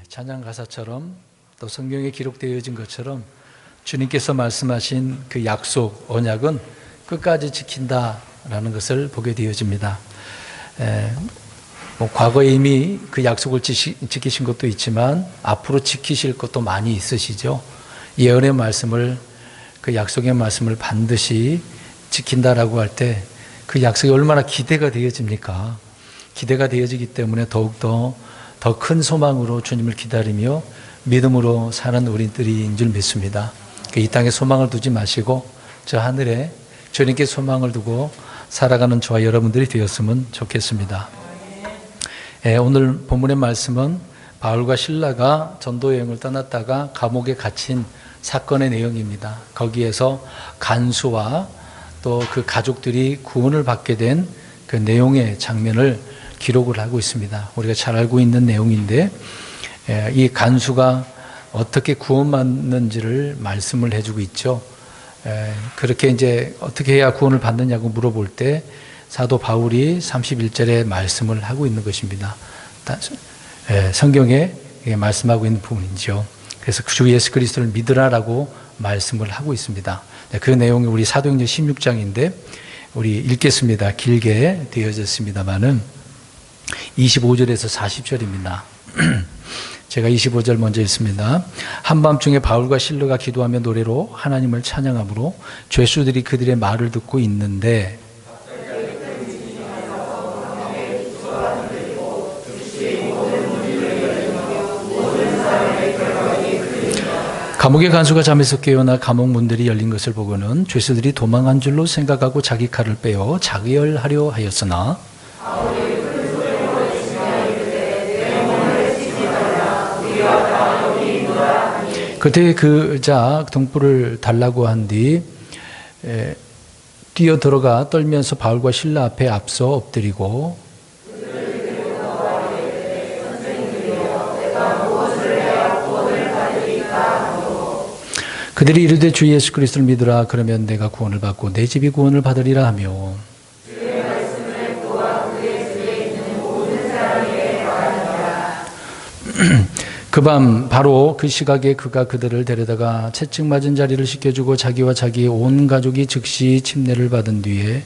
찬양 가사처럼 또 성경에 기록되어진 것처럼 주님께서 말씀하신 그 약속, 언약은 끝까지 지킨다라는 것을 보게 되어집니다. 과거에 이미 그 약속을 지키신 것도 있지만 앞으로 지키실 것도 많이 있으시죠. 예언의 말씀을, 그 약속의 말씀을 반드시 지킨다라고 할 때 그 약속이 얼마나 기대가 되어집니까? 기대가 되어지기 때문에 더욱더 더 큰 소망으로 주님을 기다리며 믿음으로 사는 우리들인 줄 믿습니다. 이 땅에 소망을 두지 마시고 저 하늘에 주님께 소망을 두고 살아가는 저와 여러분들이 되었으면 좋겠습니다. 오늘 본문의 말씀은 바울과 실라가 전도 여행을 떠났다가 감옥에 갇힌 사건의 내용입니다. 거기에서 간수와 또 그 가족들이 구원을 받게 된 그 내용의 장면을 기록을 하고 있습니다. 우리가 잘 알고 있는 내용인데 이 간수가 어떻게 구원받는지를 말씀을 해주고 있죠. 그렇게 이제 어떻게 해야 구원을 받느냐고 물어볼 때 사도 바울이 31절에 말씀을 하고 있는 것입니다. 성경에 말씀하고 있는 부분이죠. 그래서 주 예수 그리스도를 믿으라라고 말씀을 하고 있습니다. 그 내용이 우리 사도행전 16장인데 우리 읽겠습니다. 길게 되어졌습니다만은 25절에서 40절입니다. 제가 25절 먼저 읽습니다. 한밤중에 바울과 실라가 기도하며 노래로 하나님을 찬양함으로 죄수들이 그들의 말을 듣고 있는데 감옥의 간수가 잠에서 깨어나 감옥 문들이 열린 것을 보고는 죄수들이 도망한 줄로 생각하고 자기 칼을 빼어 자결하려 하였으나 그때 그 자 등불을 달라고 한 뒤 뛰어 들어가 떨면서 바울과 실라 앞에 앞서 엎드리고 그들이 이르되 주 예수 그리스도를 믿으라. 그러면 내가 구원을 받고 내 집이 구원을 받으리라 하며 그 밤 바로 그 시각에 그가 그들을 데려다가 채찍 맞은 자리를 씻겨주고 자기와 자기의 온 가족이 즉시 침례를 받은 뒤에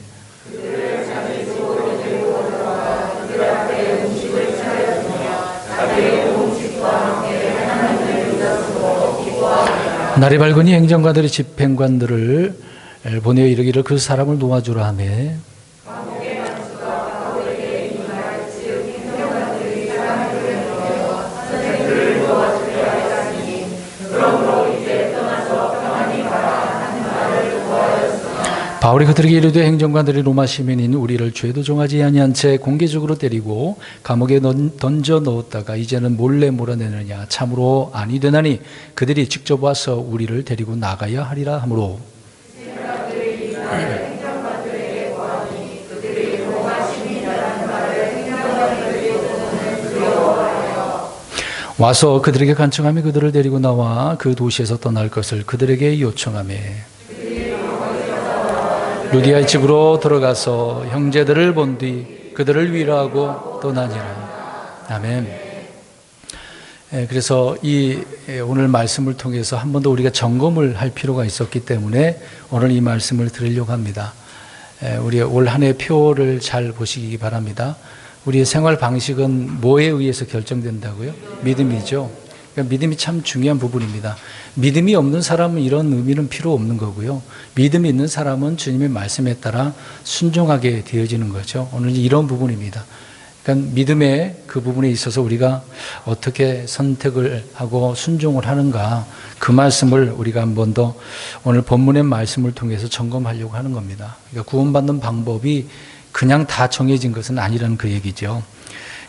날이 밝으니 행정관들이 집행관들을 보내어 이르기를 그 사람을 놓아주라 하며 바울이 그들에게 이르되 행정관들이 로마 시민인 우리를 죄도 정하지 아니한 채 공개적으로 때리고 감옥에 던져 넣었다가 이제는 몰래 몰아내느냐. 참으로 아니 되나니 그들이 직접 와서 우리를 데리고 나가야 하리라 하므로 와서 그들에게 간청하며 그들을 데리고 나와 그 도시에서 떠날 것을 그들에게 요청하며 루디아의 집으로 들어가서 형제들을 본 뒤 그들을 위로하고 떠나니라. 아멘. 그래서 이 오늘 말씀을 통해서 한 번 더 우리가 점검을 할 필요가 있었기 때문에 오늘 이 말씀을 드리려고 합니다. 우리 올 한 해 표를 잘 보시기 바랍니다. 우리의 생활 방식은 뭐에 의해서 결정된다고요? 믿음이죠. 그러니까 믿음이 참 중요한 부분입니다. 믿음이 없는 사람은 이런 의미는 필요 없는 거고요. 믿음이 있는 사람은 주님의 말씀에 따라 순종하게 되어지는 거죠. 오늘 이런 부분입니다. 그러니까 믿음의 그 부분에 있어서 우리가 어떻게 선택을 하고 순종을 하는가, 그 말씀을 우리가 한 번 더 오늘 본문의 말씀을 통해서 점검하려고 하는 겁니다. 그러니까 구원받는 방법이 그냥 다 정해진 것은 아니라는 그 얘기죠.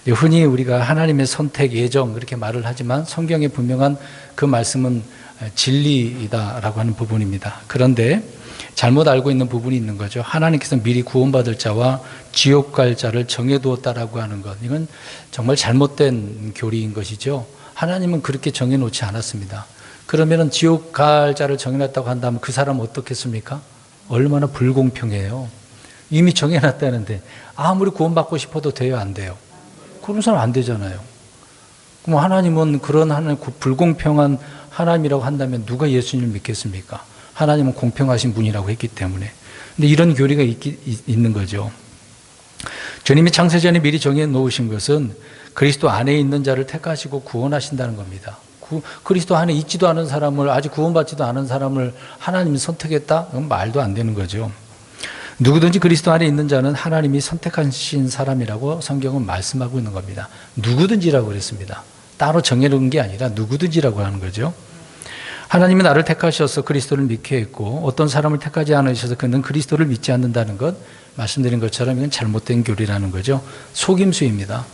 흔히 우리가 하나님의 선택, 예정 그렇게 말을 하지만 성경에 분명한 그 말씀은 진리이다라고 하는 부분입니다. 그런데 잘못 알고 있는 부분이 있는 거죠. 하나님께서 미리 구원받을 자와 지옥 갈 자를 정해두었다라고 하는 것, 이건 정말 잘못된 교리인 것이죠. 하나님은 그렇게 정해놓지 않았습니다. 그러면 지옥 갈 자를 정해놨다고 한다면 그 사람은 어떻겠습니까? 얼마나 불공평해요. 이미 정해놨다는데 아무리 구원받고 싶어도 돼요, 안 돼요? 그런 사람 안 되잖아요. 그럼 하나님은 그런 하나님, 불공평한 하나님이라고 한다면 누가 예수님을 믿겠습니까? 하나님은 공평하신 분이라고 했기 때문에. 근데 이런 교리가 있는 거죠. 주님이 창세전에 미리 정해 놓으신 것은 그리스도 안에 있는 자를 택하시고 구원하신다는 겁니다. 그리스도 안에 있지도 않은 사람을, 아직 구원받지도 않은 사람을 하나님이 선택했다? 그건 말도 안 되는 거죠. 누구든지 그리스도 안에 있는 자는 하나님이 선택하신 사람이라고 성경은 말씀하고 있는 겁니다. 누구든지라고 그랬습니다. 따로 정해놓은 게 아니라 누구든지라고 하는 거죠. 하나님이 나를 택하셔서 그리스도를 믿게 했고 어떤 사람을 택하지 않으셔서 그는 그리스도를 믿지 않는다는 것, 말씀드린 것처럼 이건 잘못된 교리라는 거죠. 속임수입니다.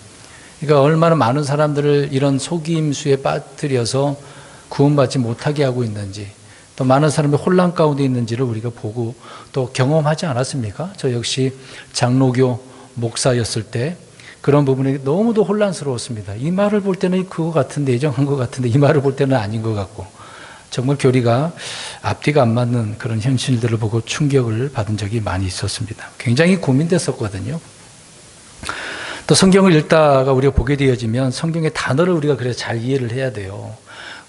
그러니까 얼마나 많은 사람들을 이런 속임수에 빠뜨려서 구원받지 못하게 하고 있는지, 또 많은 사람이 혼란 가운데 있는지를 우리가 보고 또 경험하지 않았습니까? 저 역시 장로교 목사였을 때 그런 부분이 너무도 혼란스러웠습니다. 이 말을 볼 때는 그거 같은데, 예정한 것 같은데 이 말을 볼 때는 아닌 것 같고, 정말 교리가 앞뒤가 안 맞는 그런 현실들을 보고 충격을 받은 적이 많이 있었습니다. 굉장히 고민됐었거든요. 또 성경을 읽다가 우리가 보게 되어지면 성경의 단어를 우리가 그래서 잘 이해를 해야 돼요.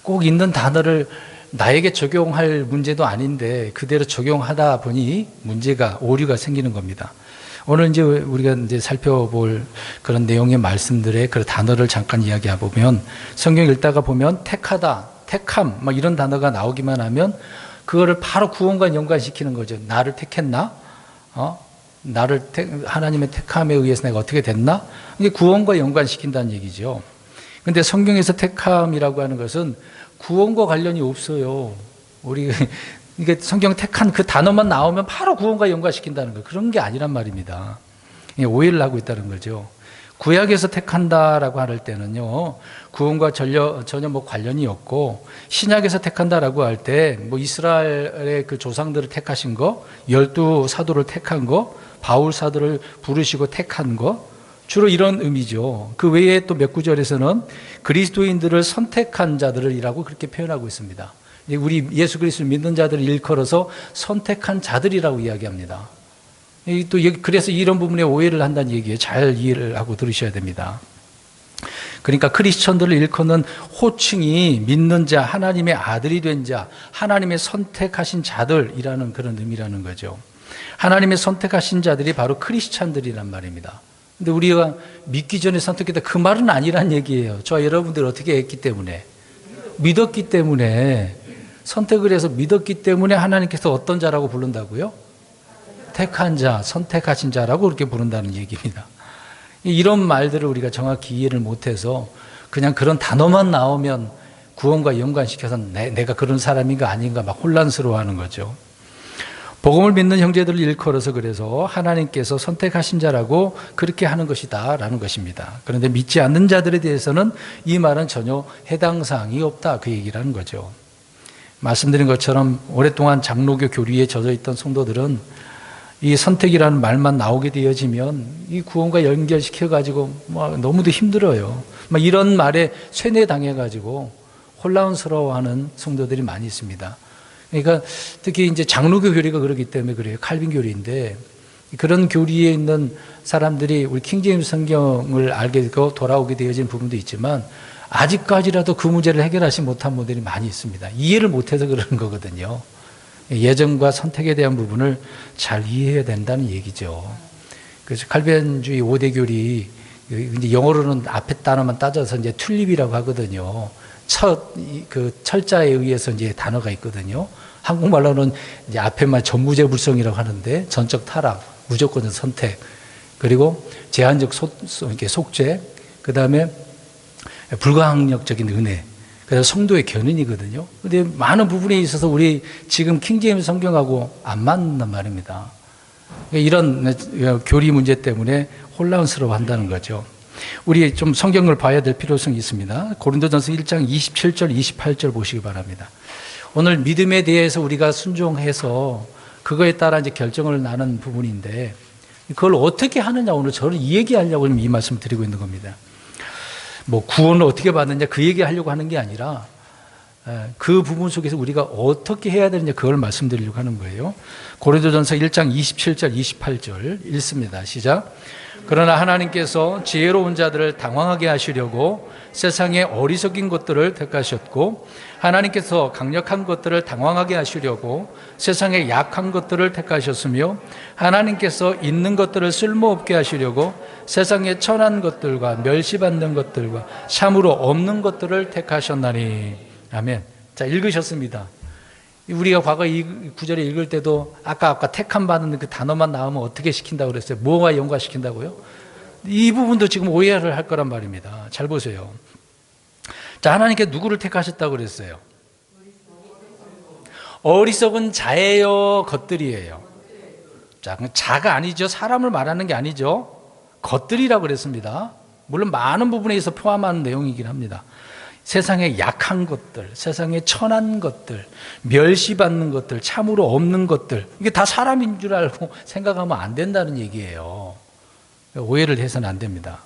꼭 있는 단어를 나에게 적용할 문제도 아닌데 그대로 적용하다 보니 문제가, 오류가 생기는 겁니다. 오늘 이제 우리가 이제 살펴볼 그런 내용의 말씀들의 그 단어를 잠깐 이야기해 보면, 성경 읽다가 보면 택하다, 택함, 막 이런 단어가 나오기만 하면 그거를 바로 구원과 연관시키는 거죠. 나를 택했나? 하나님의 택함에 의해서 내가 어떻게 됐나? 이게 구원과 연관시킨다는 얘기죠. 근데 성경에서 택함이라고 하는 것은 구원과 관련이 없어요. 이게 성경 택한 그 단어만 나오면 바로 구원과 연관시킨다는 거, 그런 게 아니란 말입니다. 오해를 하고 있다는 거죠. 구약에서 택한다라고 할 때는요, 구원과 전혀 뭐 관련이 없고, 신약에서 택한다라고 할 때 뭐 이스라엘의 그 조상들을 택하신 거, 12 사도를 택한 거, 바울 사도를 부르시고 택한 거, 주로 이런 의미죠. 그 외에 또 몇 구절에서는 그리스도인들을 선택한 자들이라고 그렇게 표현하고 있습니다. 우리 예수 그리스도를 믿는 자들을 일컬어서 선택한 자들이라고 이야기합니다. 또 그래서 이런 부분에 오해를 한다는 얘기예요. 잘 이해를 하고 들으셔야 됩니다. 그러니까 크리스천들을 일컫는 호칭이 믿는 자, 하나님의 아들이 된 자, 하나님의 선택하신 자들이라는 그런 의미라는 거죠. 하나님의 선택하신 자들이 바로 크리스찬들이란 말입니다. 근데 우리가 믿기 전에 선택했다, 그 말은 아니란 얘기예요. 저와 여러분들이 어떻게 했기 때문에, 믿었기 때문에, 선택을 해서 믿었기 때문에 하나님께서 어떤 자라고 부른다고요? 택한 자, 선택하신 자라고 그렇게 부른다는 얘기입니다. 이런 말들을 우리가 정확히 이해를 못해서 그냥 그런 단어만 나오면 구원과 연관시켜서 내가 그런 사람인가 아닌가 막 혼란스러워하는 거죠. 복음을 믿는 형제들을 일컬어서 그래서 하나님께서 선택하신 자라고 그렇게 하는 것이다 라는 것입니다. 그런데 믿지 않는 자들에 대해서는 이 말은 전혀 해당 사항이 없다, 그 얘기라는 거죠. 말씀드린 것처럼 오랫동안 장로교 교리에 젖어 있던 성도들은 이 선택이라는 말만 나오게 되어지면 이 구원과 연결시켜가지고 너무도 힘들어요. 이런 말에 쇠뇌당해가지고 혼란스러워하는 성도들이 많이 있습니다. 그러니까 특히 이제 장로교 교리가 그렇기 때문에 그래요. 칼빈 교리인데 그런 교리에 있는 사람들이 우리 킹제임스 성경을 알게 되고 돌아오게 되어진 부분도 있지만 아직까지라도 그 문제를 해결하지 못한 분들이 많이 있습니다. 이해를 못해서 그러는 거거든요. 예정과 선택에 대한 부분을 잘 이해해야 된다는 얘기죠. 그래서 칼빈주의 5대 교리, 이제 영어로는 앞에 단어만 따져서 이제 튤립이라고 하거든요. 철자에 의해서 이제 단어가 있거든요. 한국말로는 이제 앞에만 전무제불성이라고 하는데 전적 타락, 무조건적 선택, 그리고 제한적 속죄, 그 다음에 불가항력적인 은혜, 그래서 성도의 견인이거든요. 근데 많은 부분에 있어서 우리 지금 킹제임스 성경하고 안 맞는단 말입니다. 이런 교리 문제 때문에 혼란스러워 한다는 거죠. 우리 좀 성경을 봐야 될 필요성이 있습니다. 고린도전서 1장 27절, 28절 보시기 바랍니다. 오늘 믿음에 대해서 우리가 순종해서 그거에 따라 이제 결정을 나는 부분인데 그걸 어떻게 하느냐, 오늘 저는 이 얘기하려고 이 말씀을 드리고 있는 겁니다. 구원을 어떻게 받느냐 그 얘기하려고 하는 게 아니라 그 부분 속에서 우리가 어떻게 해야 되느냐 그걸 말씀드리려고 하는 거예요. 고린도전서 1장 27절 28절 읽습니다. 시작. 그러나 하나님께서 지혜로운 자들을 당황하게 하시려고 세상의 어리석인 것들을 택하셨고 하나님께서 강력한 것들을 당황하게 하시려고 세상의 약한 것들을 택하셨으며 하나님께서 있는 것들을 쓸모없게 하시려고 세상의 천한 것들과 멸시받는 것들과 참으로 없는 것들을 택하셨나니. 아멘. 자, 읽으셨습니다. 우리가 과거 이 구절에 읽을 때도 아까 택함 받는 그 단어만 나오면 어떻게 시킨다고 그랬어요? 뭐가 연관시킨다고요? 이 부분도 지금 오해를 할 거란 말입니다. 잘 보세요. 자, 하나님께 누구를 택하셨다고 그랬어요? 어리석은 자예요, 것들이에요? 자, 자가 아니죠. 사람을 말하는 게 아니죠. 것들이라고 그랬습니다. 물론 많은 부분에 있어 포함하는 내용이긴 합니다. 세상의 약한 것들, 세상의 천한 것들, 멸시받는 것들, 참으로 없는 것들, 이게 다 사람인 줄 알고 생각하면 안 된다는 얘기예요. 오해를 해서는 안 됩니다.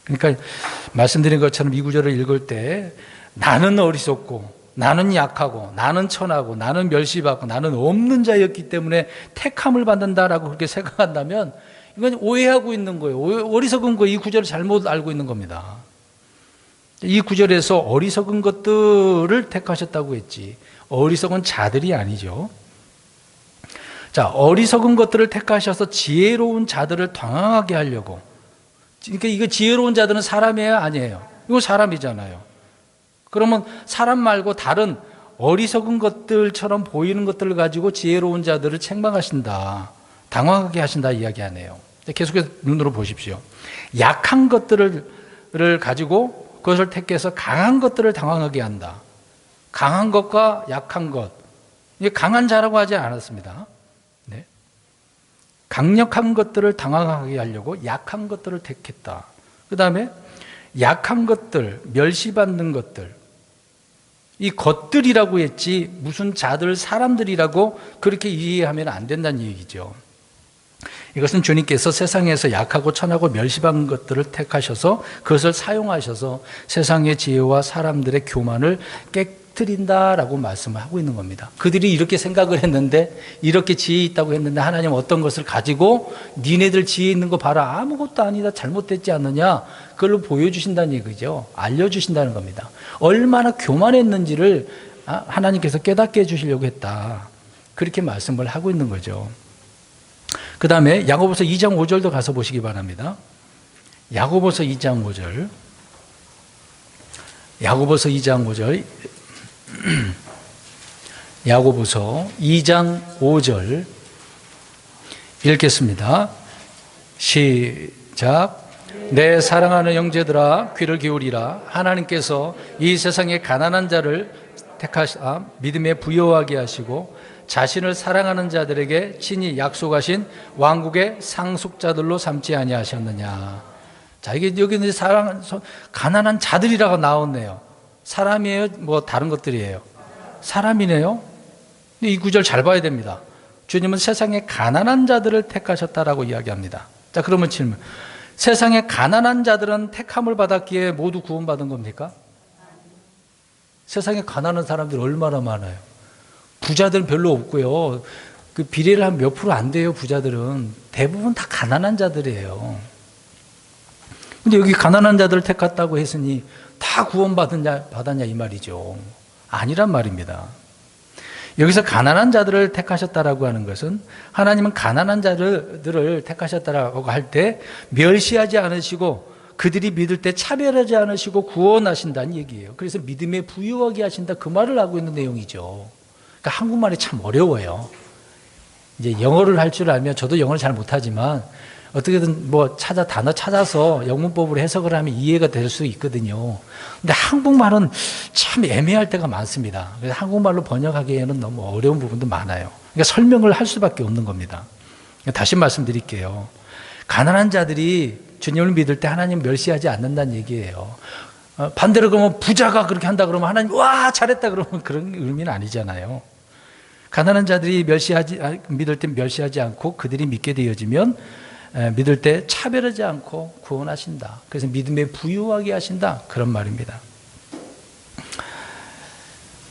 그러니까 말씀드린 것처럼 이 구절을 읽을 때 나는 어리석고 나는 약하고 나는 천하고 나는 멸시받고 나는 없는 자였기 때문에 택함을 받는다라고 그렇게 생각한다면 이건 오해하고 있는 거예요. 어리석은 거, 이 구절을 잘못 알고 있는 겁니다. 이 구절에서 어리석은 것들을 택하셨다고 했지 어리석은 자들이 아니죠. 자, 어리석은 것들을 택하셔서 지혜로운 자들을 당황하게 하려고. 그러니까 이거 지혜로운 자들은 사람이에요, 아니에요? 이거 사람이잖아요. 그러면 사람 말고 다른 어리석은 것들처럼 보이는 것들을 가지고 지혜로운 자들을 책망하신다, 당황하게 하신다 이야기하네요. 계속해서 눈으로 보십시오. 약한 것들을 가지고 그것을 택해서 강한 것들을 당황하게 한다. 강한 것과 약한 것. 이게 강한 자라고 하지 않았습니다. 네. 강력한 것들을 당황하게 하려고 약한 것들을 택했다. 그 다음에 약한 것들, 멸시받는 것들. 이 것들이라고 했지 무슨 자들, 사람들이라고 그렇게 이해하면 안 된다는 얘기죠. 이것은 주님께서 세상에서 약하고 천하고 멸시받는 것들을 택하셔서 그것을 사용하셔서 세상의 지혜와 사람들의 교만을 깨뜨린다라고 말씀을 하고 있는 겁니다. 그들이 이렇게 생각을 했는데, 이렇게 지혜 있다고 했는데 하나님 어떤 것을 가지고 니네들 지혜 있는 거 봐라, 아무것도 아니다, 잘못됐지 않느냐, 그걸로 보여주신다는 얘기죠. 알려주신다는 겁니다. 얼마나 교만했는지를 하나님께서 깨닫게 해주시려고 했다, 그렇게 말씀을 하고 있는 거죠. 그 다음에 야고보서 2장 5절도 가서 보시기 바랍니다. 야고보서 2장 5절. 야고보서 2장 5절. 야고보서 2장 5절 읽겠습니다. 시작. 내 사랑하는 형제들아 귀를 기울이라. 하나님께서 이 세상의 가난한 자를 택하사 믿음에 부여하게 하시고 자신을 사랑하는 자들에게 친히 약속하신 왕국의 상속자들로 삼지 아니하셨느냐. 자, 이게 여기 이제 가난한 자들이라고 나왔네요. 사람이에요? 뭐 다른 것들이에요? 사람이네요. 근데 이 구절 잘 봐야 됩니다. 주님은 세상의 가난한 자들을 택하셨다라고 이야기합니다. 자, 그러면 질문. 세상의 가난한 자들은 택함을 받았기에 모두 구원받은 겁니까? 세상에 가난한 사람들이 얼마나 많아요. 부자들은 별로 없고요. 그 비례를 한 몇 프로 안 돼요. 부자들은 대부분 다 가난한 자들이에요. 근데 여기 가난한 자들을 택했다고 했으니 다 받았냐 이 말이죠. 아니란 말입니다. 여기서 가난한 자들을 택하셨다라고 하는 것은 하나님은 가난한 자들을 택하셨다라고 할 때 멸시하지 않으시고 그들이 믿을 때 차별하지 않으시고 구원하신다는 얘기예요. 그래서 믿음에 부유하게 하신다, 그 말을 하고 있는 내용이죠. 그러니까 한국말이 참 어려워요. 이제 영어를 할 줄 알면, 저도 영어를 잘 못하지만 어떻게든 뭐 단어 찾아서 영문법으로 해석을 하면 이해가 될 수 있거든요. 근데 한국말은 참 애매할 때가 많습니다. 그래서 한국말로 번역하기에는 너무 어려운 부분도 많아요. 그러니까 설명을 할 수밖에 없는 겁니다. 다시 말씀드릴게요. 가난한 자들이 주님을 믿을 때 하나님 멸시하지 않는다는 얘기예요. 반대로 그러면 부자가 그렇게 한다 그러면 하나님 와 잘했다 그러면 그런 의미는 아니잖아요. 가난한 자들이 믿을 때 멸시하지 않고 그들이 믿게 되어지면 믿을 때 차별하지 않고 구원하신다. 그래서 믿음에 부유하게 하신다, 그런 말입니다.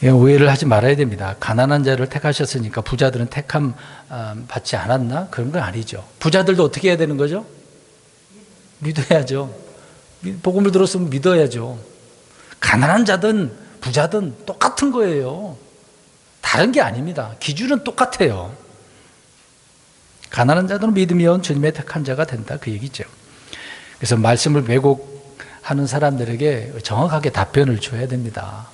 오해를 하지 말아야 됩니다. 가난한 자를 택하셨으니까 부자들은 택함 받지 않았나? 그런 건 아니죠. 부자들도 어떻게 해야 되는 거죠? 믿어야죠. 복음을 들었으면 믿어야죠. 가난한 자든 부자든 똑같은 거예요. 다른 게 아닙니다. 기준은 똑같아요. 가난한 자들은 믿으면 주님의 택한 자가 된다, 그 얘기죠. 그래서 말씀을 왜곡하는 사람들에게 정확하게 답변을 줘야 됩니다.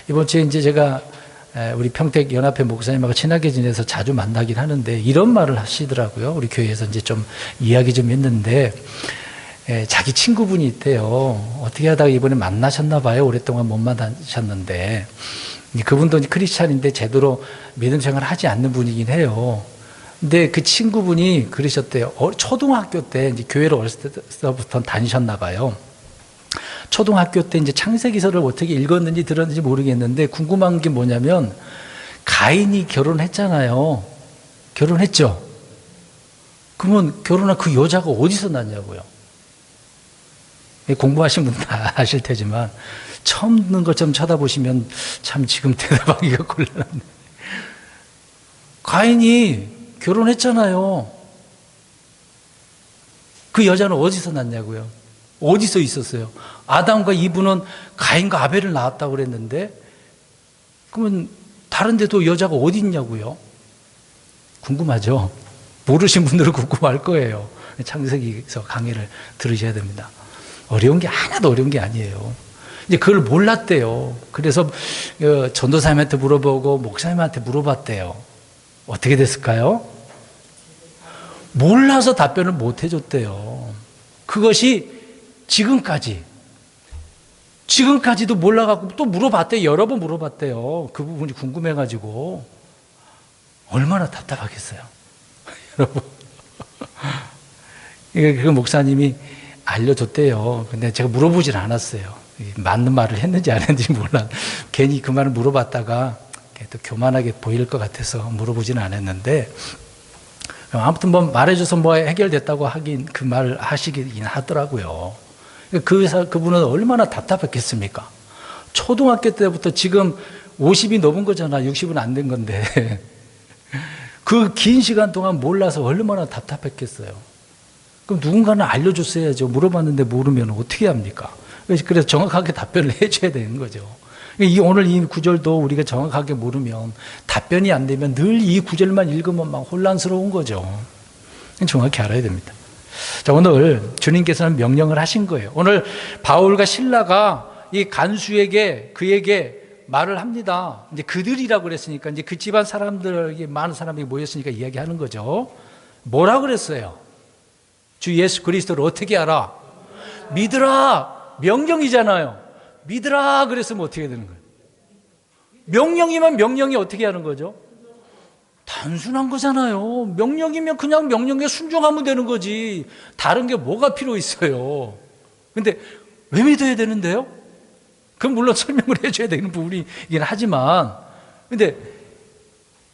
이번 주에 이제 제가 우리 평택 연합회 목사님하고 친하게 지내서 자주 만나긴 하는데 이런 말을 하시더라고요. 우리 교회에서 이제 좀 이야기 좀 했는데 자기 친구분이 있대요. 어떻게 하다가 이번에 만나셨나 봐요. 오랫동안 못 만나셨는데 그분도 크리스찬인데 제대로 믿음 생활을 하지 않는 분이긴 해요. 근데 그 친구분이 그러셨대요. 초등학교 때 이제 교회를 어렸을 때부터 다니셨나 봐요. 초등학교 때 이제 창세기서를 어떻게 읽었는지 들었는지 모르겠는데 궁금한 게 뭐냐면 가인이 결혼했잖아요. 결혼했죠. 그러면 결혼한 그 여자가 어디서 났냐고요. 공부하신 분 다 아실 테지만 처음 듣는 것처럼 쳐다보시면 참 지금 대답하기가 곤란한데 가인이 결혼했잖아요. 그 여자는 어디서 났냐고요. 어디서 있었어요. 아담과 이브는 가인과 아벨을 낳았다고 그랬는데 그러면 다른 데도 여자가 어디 있냐고요. 궁금하죠. 모르신 분들은 궁금할 거예요. 창세기에서 강의를 들으셔야 됩니다. 어려운 게 하나도 어려운 게 아니에요. 이제 그걸 몰랐대요. 그래서 전도사님한테 물어보고 목사님한테 물어봤대요. 어떻게 됐을까요? 몰라서 답변을 못 해줬대요. 그것이 지금까지도 몰라갖고 또 물어봤대요. 여러 번 물어봤대요. 그 부분이 궁금해가지고 얼마나 답답하겠어요. 여러분. 그 목사님이 알려줬대요. 근데 제가 물어보질 않았어요. 맞는 말을 했는지 안 했는지 몰라. 괜히 그 말을 물어봤다가 또 교만하게 보일 것 같아서 물어보지는 않았는데 아무튼 뭐 말해줘서 뭐 해결됐다고 하긴 그 말을 하시긴 하더라고요. 그분은 얼마나 답답했겠습니까? 초등학교 때부터 지금 50이 넘은 거잖아. 60은 안 된 건데 그 긴 시간 동안 몰라서 얼마나 답답했겠어요. 그럼 누군가는 알려줬어야죠. 물어봤는데 모르면 어떻게 합니까? 그래서 정확하게 답변을 해줘야 되는 거죠. 오늘 이 구절도 우리가 정확하게 모르면 답변이 안 되면 늘 이 구절만 읽으면 막 혼란스러운 거죠. 정확히 알아야 됩니다. 자, 오늘 주님께서는 명령을 하신 거예요. 오늘 바울과 실라가 이 간수에게 그에게 말을 합니다. 이제 그들이라고 그랬으니까 이제 그 집안 사람들에게 많은 사람이 모였으니까 이야기하는 거죠. 뭐라 그랬어요? 주 예수 그리스도를 어떻게 알아? 믿으라. 명령이잖아요. 믿으라 그랬으면 어떻게 되는 거예요? 명령이면 명령이 어떻게 하는 거죠? 단순한 거잖아요. 명령이면 그냥 명령에 순종하면 되는 거지. 다른 게 뭐가 필요 있어요. 근데 왜 믿어야 되는데요? 그건 물론 설명을 해줘야 되는 부분이긴 하지만 근데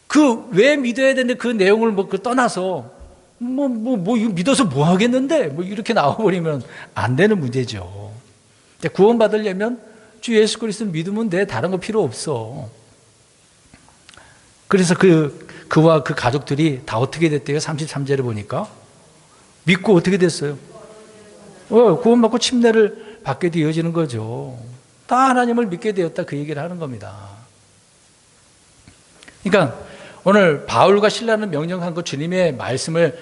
그 왜 믿어야 되는데 그 내용을 떠나서 이거 믿어서 뭐 하겠는데? 이렇게 나와버리면 안 되는 문제죠. 구원받으려면 주 예수 그리스도를 믿으면 돼. 다른 거 필요 없어. 그래서 그와 그 가족들이 다 어떻게 됐대요? 33절에 보니까. 믿고 어떻게 됐어요? 구원받고 침례를 받게 되어지는 거죠. 다 하나님을 믿게 되었다. 그 얘기를 하는 겁니다. 그러니까 오늘 바울과 실라는 명령한 거 주님의 말씀을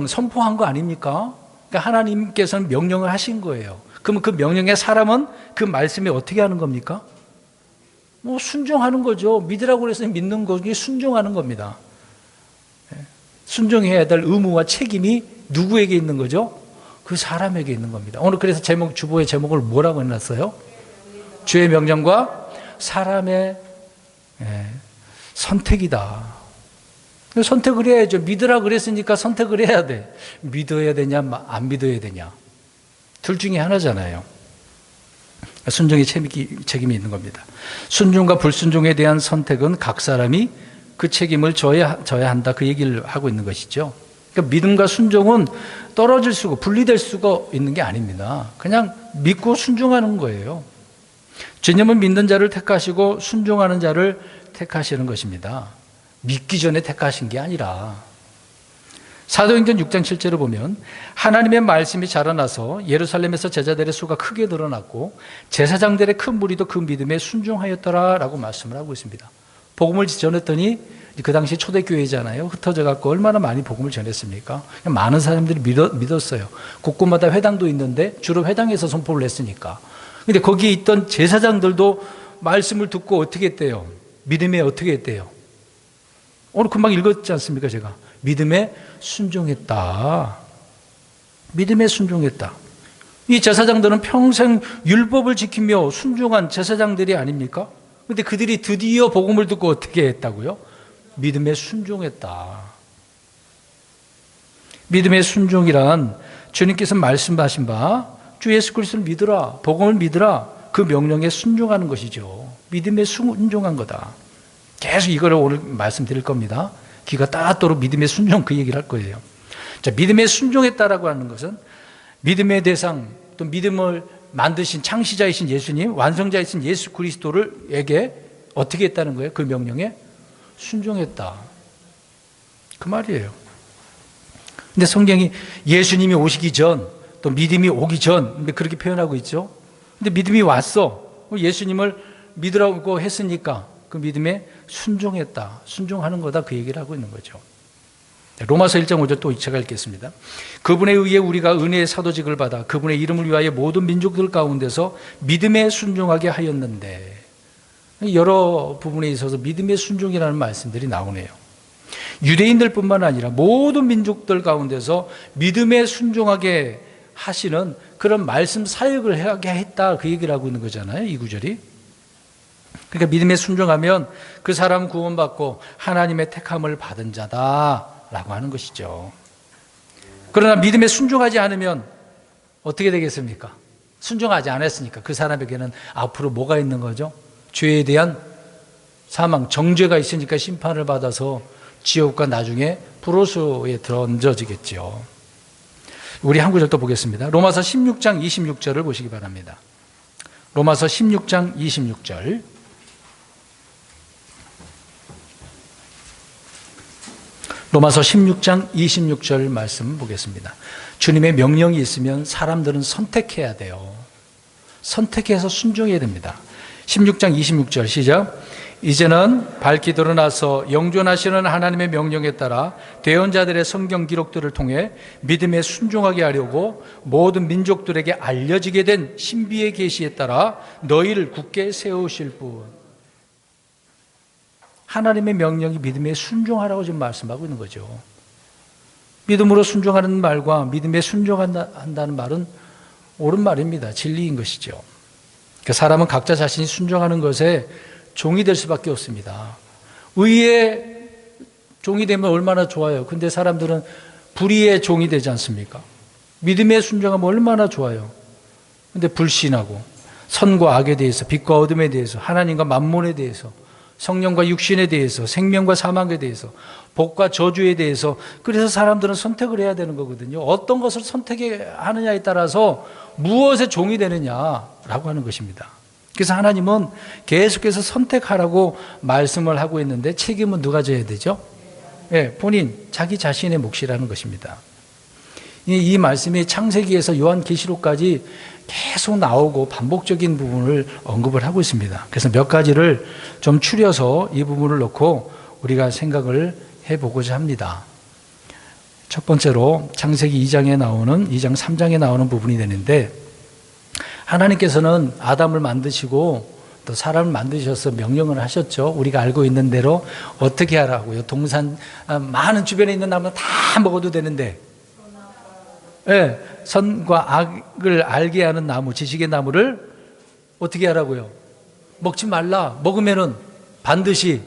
선포한 거 아닙니까? 그러니까 하나님께서는 명령을 하신 거예요. 그러면 그 명령의 사람은 그 말씀에 어떻게 하는 겁니까? 순종하는 거죠. 믿으라고 해서 믿는 거기 순종하는 겁니다. 순종해야 될 의무와 책임이 누구에게 있는 거죠? 그 사람에게 있는 겁니다. 오늘 그래서 주보의 제목을 뭐라고 해놨어요? 주의 명령과 사람의 선택이다. 선택을 해야죠. 믿으라 그랬으니까 선택을 해야 돼. 믿어야 되냐, 안 믿어야 되냐. 둘 중에 하나잖아요. 순종의 책임이 있는 겁니다. 순종과 불순종에 대한 선택은 각 사람이 그 책임을 져야 한다. 그 얘기를 하고 있는 것이죠. 그러니까 믿음과 순종은 떨어질 수가, 분리될 수가 있는 게 아닙니다. 그냥 믿고 순종하는 거예요. 주님은 믿는 자를 택하시고 순종하는 자를 택하시는 것입니다. 믿기 전에 택하신 게 아니라. 사도행전 6장 7절을 보면 하나님의 말씀이 자라나서 예루살렘에서 제자들의 수가 크게 늘어났고 제사장들의 큰 무리도 그 믿음에 순종하였더라라고 말씀을 하고 있습니다. 복음을 전했더니 그 당시 초대교회잖아요. 흩어져 갖고 얼마나 많이 복음을 전했습니까? 많은 사람들이 믿었어요. 곳곳마다 회당도 있는데 주로 회당에서 선포를 했으니까. 근데 거기에 있던 제사장들도 말씀을 듣고 어떻게 했대요? 믿음에 어떻게 했대요? 오늘 금방 읽었지 않습니까? 제가 믿음에 순종했다. 믿음에 순종했다. 이 제사장들은 평생 율법을 지키며 순종한 제사장들이 아닙니까? 근데 그들이 드디어 복음을 듣고 어떻게 했다고요? 믿음에 순종했다. 믿음의 순종이란 주님께서 말씀하신 바 주 예수 그리스도를 믿으라, 복음을 믿으라, 그 명령에 순종하는 것이죠. 믿음에 순종한 거다. 계속 이거를 오늘 말씀드릴 겁니다. 귀가 따뜻도록 믿음의 순종 그 얘기를 할 거예요. 자, 믿음에 순종했다라고 하는 것은 믿음의 대상 또 믿음을 만드신 창시자이신 예수님, 완성자이신 예수 그리스도를에게 어떻게 했다는 거예요? 그 명령에 순종했다. 그 말이에요. 근데 성경이 예수님이 오시기 전, 또 믿음이 오기 전, 그렇게 표현하고 있죠. 근데 믿음이 왔어. 예수님을 믿으라고 했으니까 그 믿음에 순종했다. 순종하는 거다. 그 얘기를 하고 있는 거죠. 로마서 1장 5절 또 제가 읽겠습니다. 그분에 의해 우리가 은혜의 사도직을 받아 그분의 이름을 위하여 모든 민족들 가운데서 믿음에 순종하게 하였는데, 여러 부분에 있어서 믿음의 순종이라는 말씀들이 나오네요. 유대인들뿐만 아니라 모든 민족들 가운데서 믿음에 순종하게 하시는 그런 말씀 사역을 하게 했다. 그 얘기를 하고 있는 거잖아요. 이 구절이. 그러니까 믿음에 순종하면 그 사람 구원받고 하나님의 택함을 받은 자다라고 하는 것이죠. 그러나 믿음에 순종하지 않으면 어떻게 되겠습니까? 순종하지 않았으니까 그 사람에게는 앞으로 뭐가 있는 거죠? 죄에 대한 사망, 정죄가 있으니까 심판을 받아서 지옥과 나중에 불호수에 던져지겠죠. 우리 한 구절 또 보겠습니다. 로마서 16장 26절을 보시기 바랍니다. 로마서 16장 26절. 로마서 16장 26절 말씀 보겠습니다. 주님의 명령이 있으면 사람들은 선택해야 돼요. 선택해서 순종해야 됩니다. 16장 26절 시작. 이제는 밝히 드러나서 영존하시는 하나님의 명령에 따라 대언자들의 성경 기록들을 통해 믿음에 순종하게 하려고 모든 민족들에게 알려지게 된 신비의 계시에 따라 너희를 굳게 세우실 분. 하나님의 명령이 믿음에 순종하라고 지금 말씀하고 있는 거죠. 믿음으로 순종하는 말과 믿음에 순종한다는 말은 옳은 말입니다. 진리인 것이죠. 그러니까 사람은 각자 자신이 순종하는 것에 종이 될 수밖에 없습니다. 의의 종이 되면 얼마나 좋아요. 근데 사람들은 불의의 종이 되지 않습니까? 믿음에 순종하면 얼마나 좋아요. 근데 불신하고 선과 악에 대해서, 빛과 어둠에 대해서, 하나님과 만몬에 대해서, 성령과 육신에 대해서, 생명과 사망에 대해서, 복과 저주에 대해서, 그래서 사람들은 선택을 해야 되는 거거든요. 어떤 것을 선택하느냐에 따라서 무엇의 종이 되느냐라고 하는 것입니다. 그래서 하나님은 계속해서 선택하라고 말씀을 하고 있는데 책임은 누가 져야 되죠? 네, 본인, 자기 자신의 몫이라는 것입니다. 이 말씀이 창세기에서 요한계시록까지 계속 나오고 반복적인 부분을 언급을 하고 있습니다. 그래서 몇 가지를 좀 추려서 이 부분을 놓고 우리가 생각을 해보고자 합니다. 첫 번째로 창세기 2장 3장에 나오는 부분이 되는데, 하나님께서는 아담을 만드시고 또 사람을 만드셔서 명령을 하셨죠. 우리가 알고 있는 대로 어떻게 하라고요. 동산 많은 주변에 있는 나무는 다 먹어도 되는데, 네, 선과 악을 알게 하는 나무, 지식의 나무를 어떻게 하라고요? 먹지 말라. 먹으면은 반드시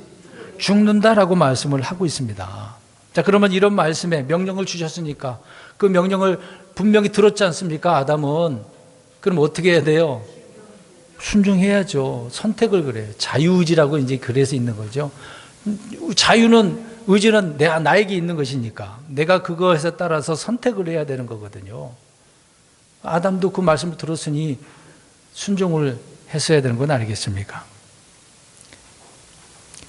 죽는다라고 말씀을 하고 있습니다. 자, 그러면 이런 말씀에 명령을 주셨으니까 그 명령을 분명히 들었지 않습니까? 아담은. 그럼 어떻게 해야 돼요? 순종해야죠. 선택을 그래요. 자유의지라고 이제 그래서 있는 거죠. 의지는 나에게 있는 것이니까 내가 그것에 따라서 선택을 해야 되는 거거든요. 아담도 그 말씀을 들었으니 순종을 했어야 되는 건 아니겠습니까?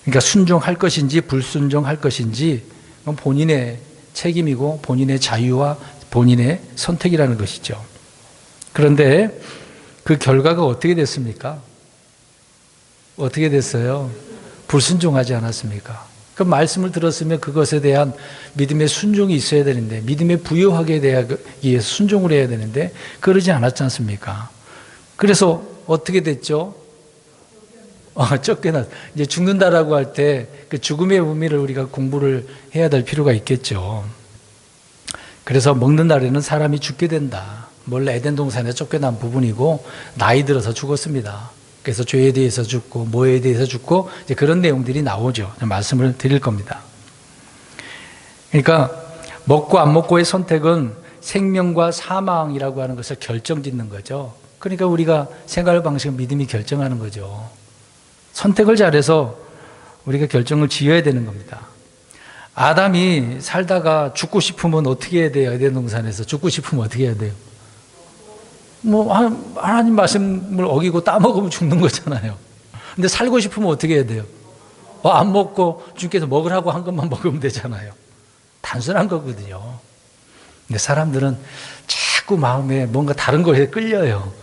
그러니까 순종할 것인지 불순종할 것인지 그건 본인의 책임이고 본인의 자유와 본인의 선택이라는 것이죠. 그런데 그 결과가 어떻게 됐습니까? 어떻게 됐어요? 불순종하지 않았습니까? 그 말씀을 들었으면 그것에 대한 믿음의 순종이 있어야 되는데, 믿음의 부여하게 되기 위해서 순종을 해야 되는데 그러지 않았지 않습니까? 그래서 어떻게 됐죠? 쫓겨났. 이제 죽는다라고 할 때 그 죽음의 의미를 우리가 공부를 해야 될 필요가 있겠죠. 그래서 먹는 날에는 사람이 죽게 된다. 원래 에덴 동산에 쫓겨난 부분이고 나이 들어서 죽었습니다. 그래서 죄에 대해서 죽고 뭐에 대해서 죽고 이제 그런 내용들이 나오죠. 말씀을 드릴 겁니다. 그러니까 먹고 안 먹고의 선택은 생명과 사망이라고 하는 것을 결정짓는 거죠. 그러니까 우리가 생활 방식은 믿음이 결정하는 거죠. 선택을 잘해서 우리가 결정을 지어야 되는 겁니다. 아담이 살다가 죽고 싶으면 어떻게 해야 돼요? 에덴 동산에서 죽고 싶으면 어떻게 해야 돼요? 뭐 하나님 말씀을 어기고 따먹으면 죽는 거잖아요. 근데 살고 싶으면 어떻게 해야 돼요? 안 먹고 주님께서 먹으라고 한 것만 먹으면 되잖아요. 단순한 거거든요. 근데 사람들은 자꾸 마음에 뭔가 다른 거에 끌려요.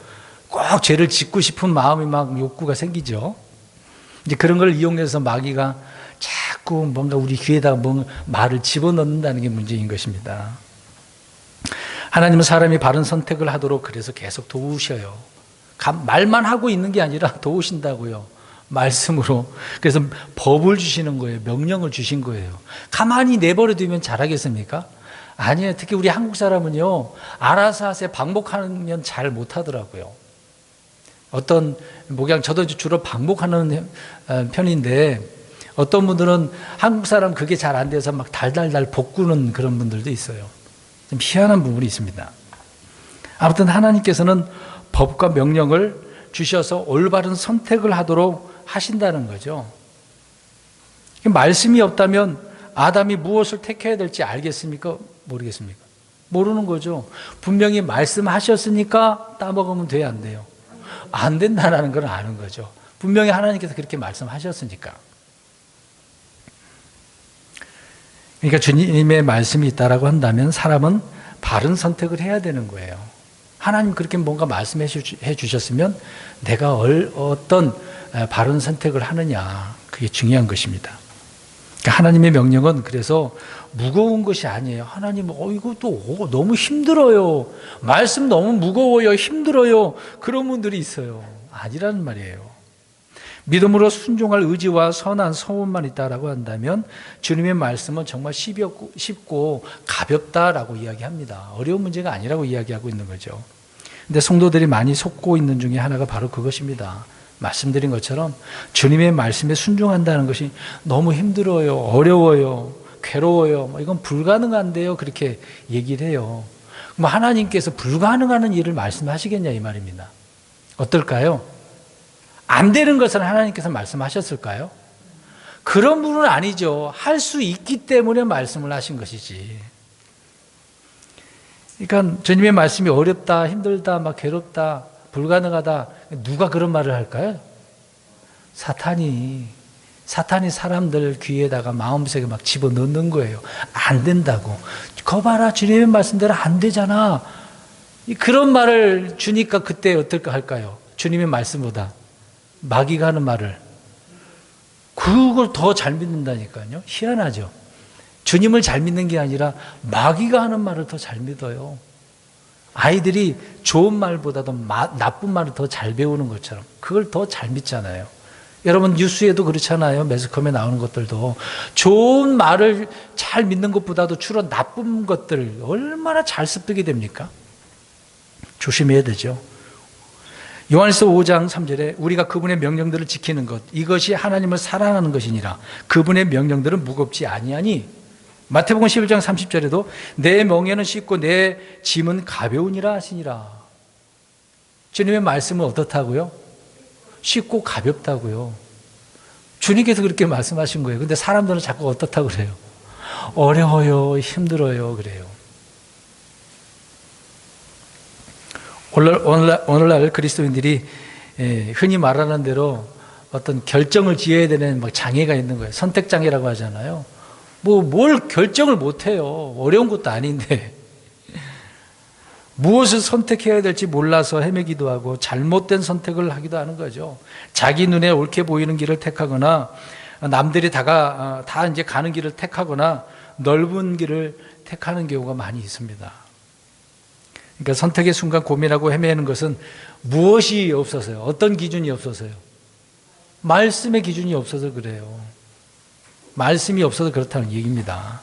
꼭 죄를 짓고 싶은 마음이 막 욕구가 생기죠. 이제 그런 걸 이용해서 마귀가 자꾸 뭔가 우리 귀에다가 뭔가 말을 집어넣는다는 게 문제인 것입니다. 하나님은 사람이 바른 선택을 하도록 그래서 계속 도우셔요. 말만 하고 있는 게 아니라 도우신다고요. 말씀으로. 그래서 법을 주시는 거예요. 명령을 주신 거예요. 가만히 내버려 두면 잘하겠습니까? 아니에요. 특히 우리 한국 사람은요, 알아서 하세요. 반복하면 잘 못하더라고요. 어떤 목양, 저도 주로 반복하는 편인데 어떤 분들은 한국 사람 그게 잘 안 돼서 막 달달달 볶는 그런 분들도 있어요. 좀 희한한 부분이 있습니다. 아무튼 하나님께서는 법과 명령을 주셔서 올바른 선택을 하도록 하신다는 거죠. 말씀이 없다면 아담이 무엇을 택해야 될지 알겠습니까? 모르겠습니까? 모르는 거죠. 분명히 말씀하셨으니까 따먹으면 돼요, 안 돼요? 안 된다는 걸 아는 거죠. 분명히 하나님께서 그렇게 말씀하셨으니까. 그러니까 주님의 말씀이 있다라고 한다면 사람은 바른 선택을 해야 되는 거예요. 하나님 그렇게 뭔가 말씀해 주셨으면 내가 어떤 바른 선택을 하느냐, 그게 중요한 것입니다. 그러니까 하나님의 명령은 그래서 무거운 것이 아니에요. 하나님, 이거 또 너무 힘들어요. 말씀 너무 무거워요. 힘들어요. 그런 분들이 있어요. 아니라는 말이에요. 믿음으로 순종할 의지와 선한 소원만 있다라고 한다면 주님의 말씀은 정말 쉽고 가볍다라고 이야기합니다. 어려운 문제가 아니라고 이야기하고 있는 거죠. 근데 성도들이 많이 속고 있는 중에 하나가 바로 그것입니다. 말씀드린 것처럼 주님의 말씀에 순종한다는 것이 너무 힘들어요. 어려워요. 괴로워요. 이건 불가능한데요. 그렇게 얘기를 해요. 하나님께서 불가능한 일을 말씀하시겠냐 이 말입니다. 어떨까요? 안 되는 것은 하나님께서 말씀하셨을까요? 그런 분은 아니죠. 할 수 있기 때문에 말씀을 하신 것이지. 그러니까 주님의 말씀이 어렵다, 힘들다, 막 괴롭다, 불가능하다. 누가 그런 말을 할까요? 사탄이 사람들 귀에다가 마음속에 막 집어넣는 거예요. 안 된다고. 거 봐라, 주님의 말씀대로 안 되잖아. 그런 말을 주니까 그때 어떨까 할까요? 주님의 말씀보다 마귀가 하는 말을 그걸 더 잘 믿는다니까요. 희한하죠. 주님을 잘 믿는 게 아니라 마귀가 하는 말을 더 잘 믿어요. 아이들이 좋은 말보다도 나쁜 말을 더 잘 배우는 것처럼 그걸 더 잘 믿잖아요. 여러분 뉴스에도 그렇잖아요. 매스컴에 나오는 것들도 좋은 말을 잘 믿는 것보다도 주로 나쁜 것들 얼마나 잘 습득이 됩니까? 조심해야 되죠. 요한일서 5장 3절에 우리가 그분의 명령들을 지키는 것, 이것이 하나님을 사랑하는 것이니라. 그분의 명령들은 무겁지 아니하니. 마태복음 11장 30절에도 내 멍에는 쉽고 내 짐은 가벼우니라 하시니라. 주님의 말씀은 어떻다고요? 쉽고 가볍다고요. 주님께서 그렇게 말씀하신 거예요. 근데 사람들은 자꾸 어떻다고 그래요? 어려워요, 힘들어요, 그래요. 오늘날 그리스도인들이 흔히 말하는 대로 어떤 결정을 지어야 되는 막 장애가 있는 거예요. 선택장애라고 하잖아요. 뭘 결정을 못해요. 어려운 것도 아닌데. 무엇을 선택해야 될지 몰라서 헤매기도 하고 잘못된 선택을 하기도 하는 거죠. 자기 눈에 옳게 보이는 길을 택하거나 남들이 다 이제 가는 길을 택하거나 넓은 길을 택하는 경우가 많이 있습니다. 그러니까 선택의 순간 고민하고 헤매는 것은 무엇이 없어서요? 어떤 기준이 없어서요? 말씀의 기준이 없어서 그래요. 말씀이 없어서 그렇다는 얘기입니다.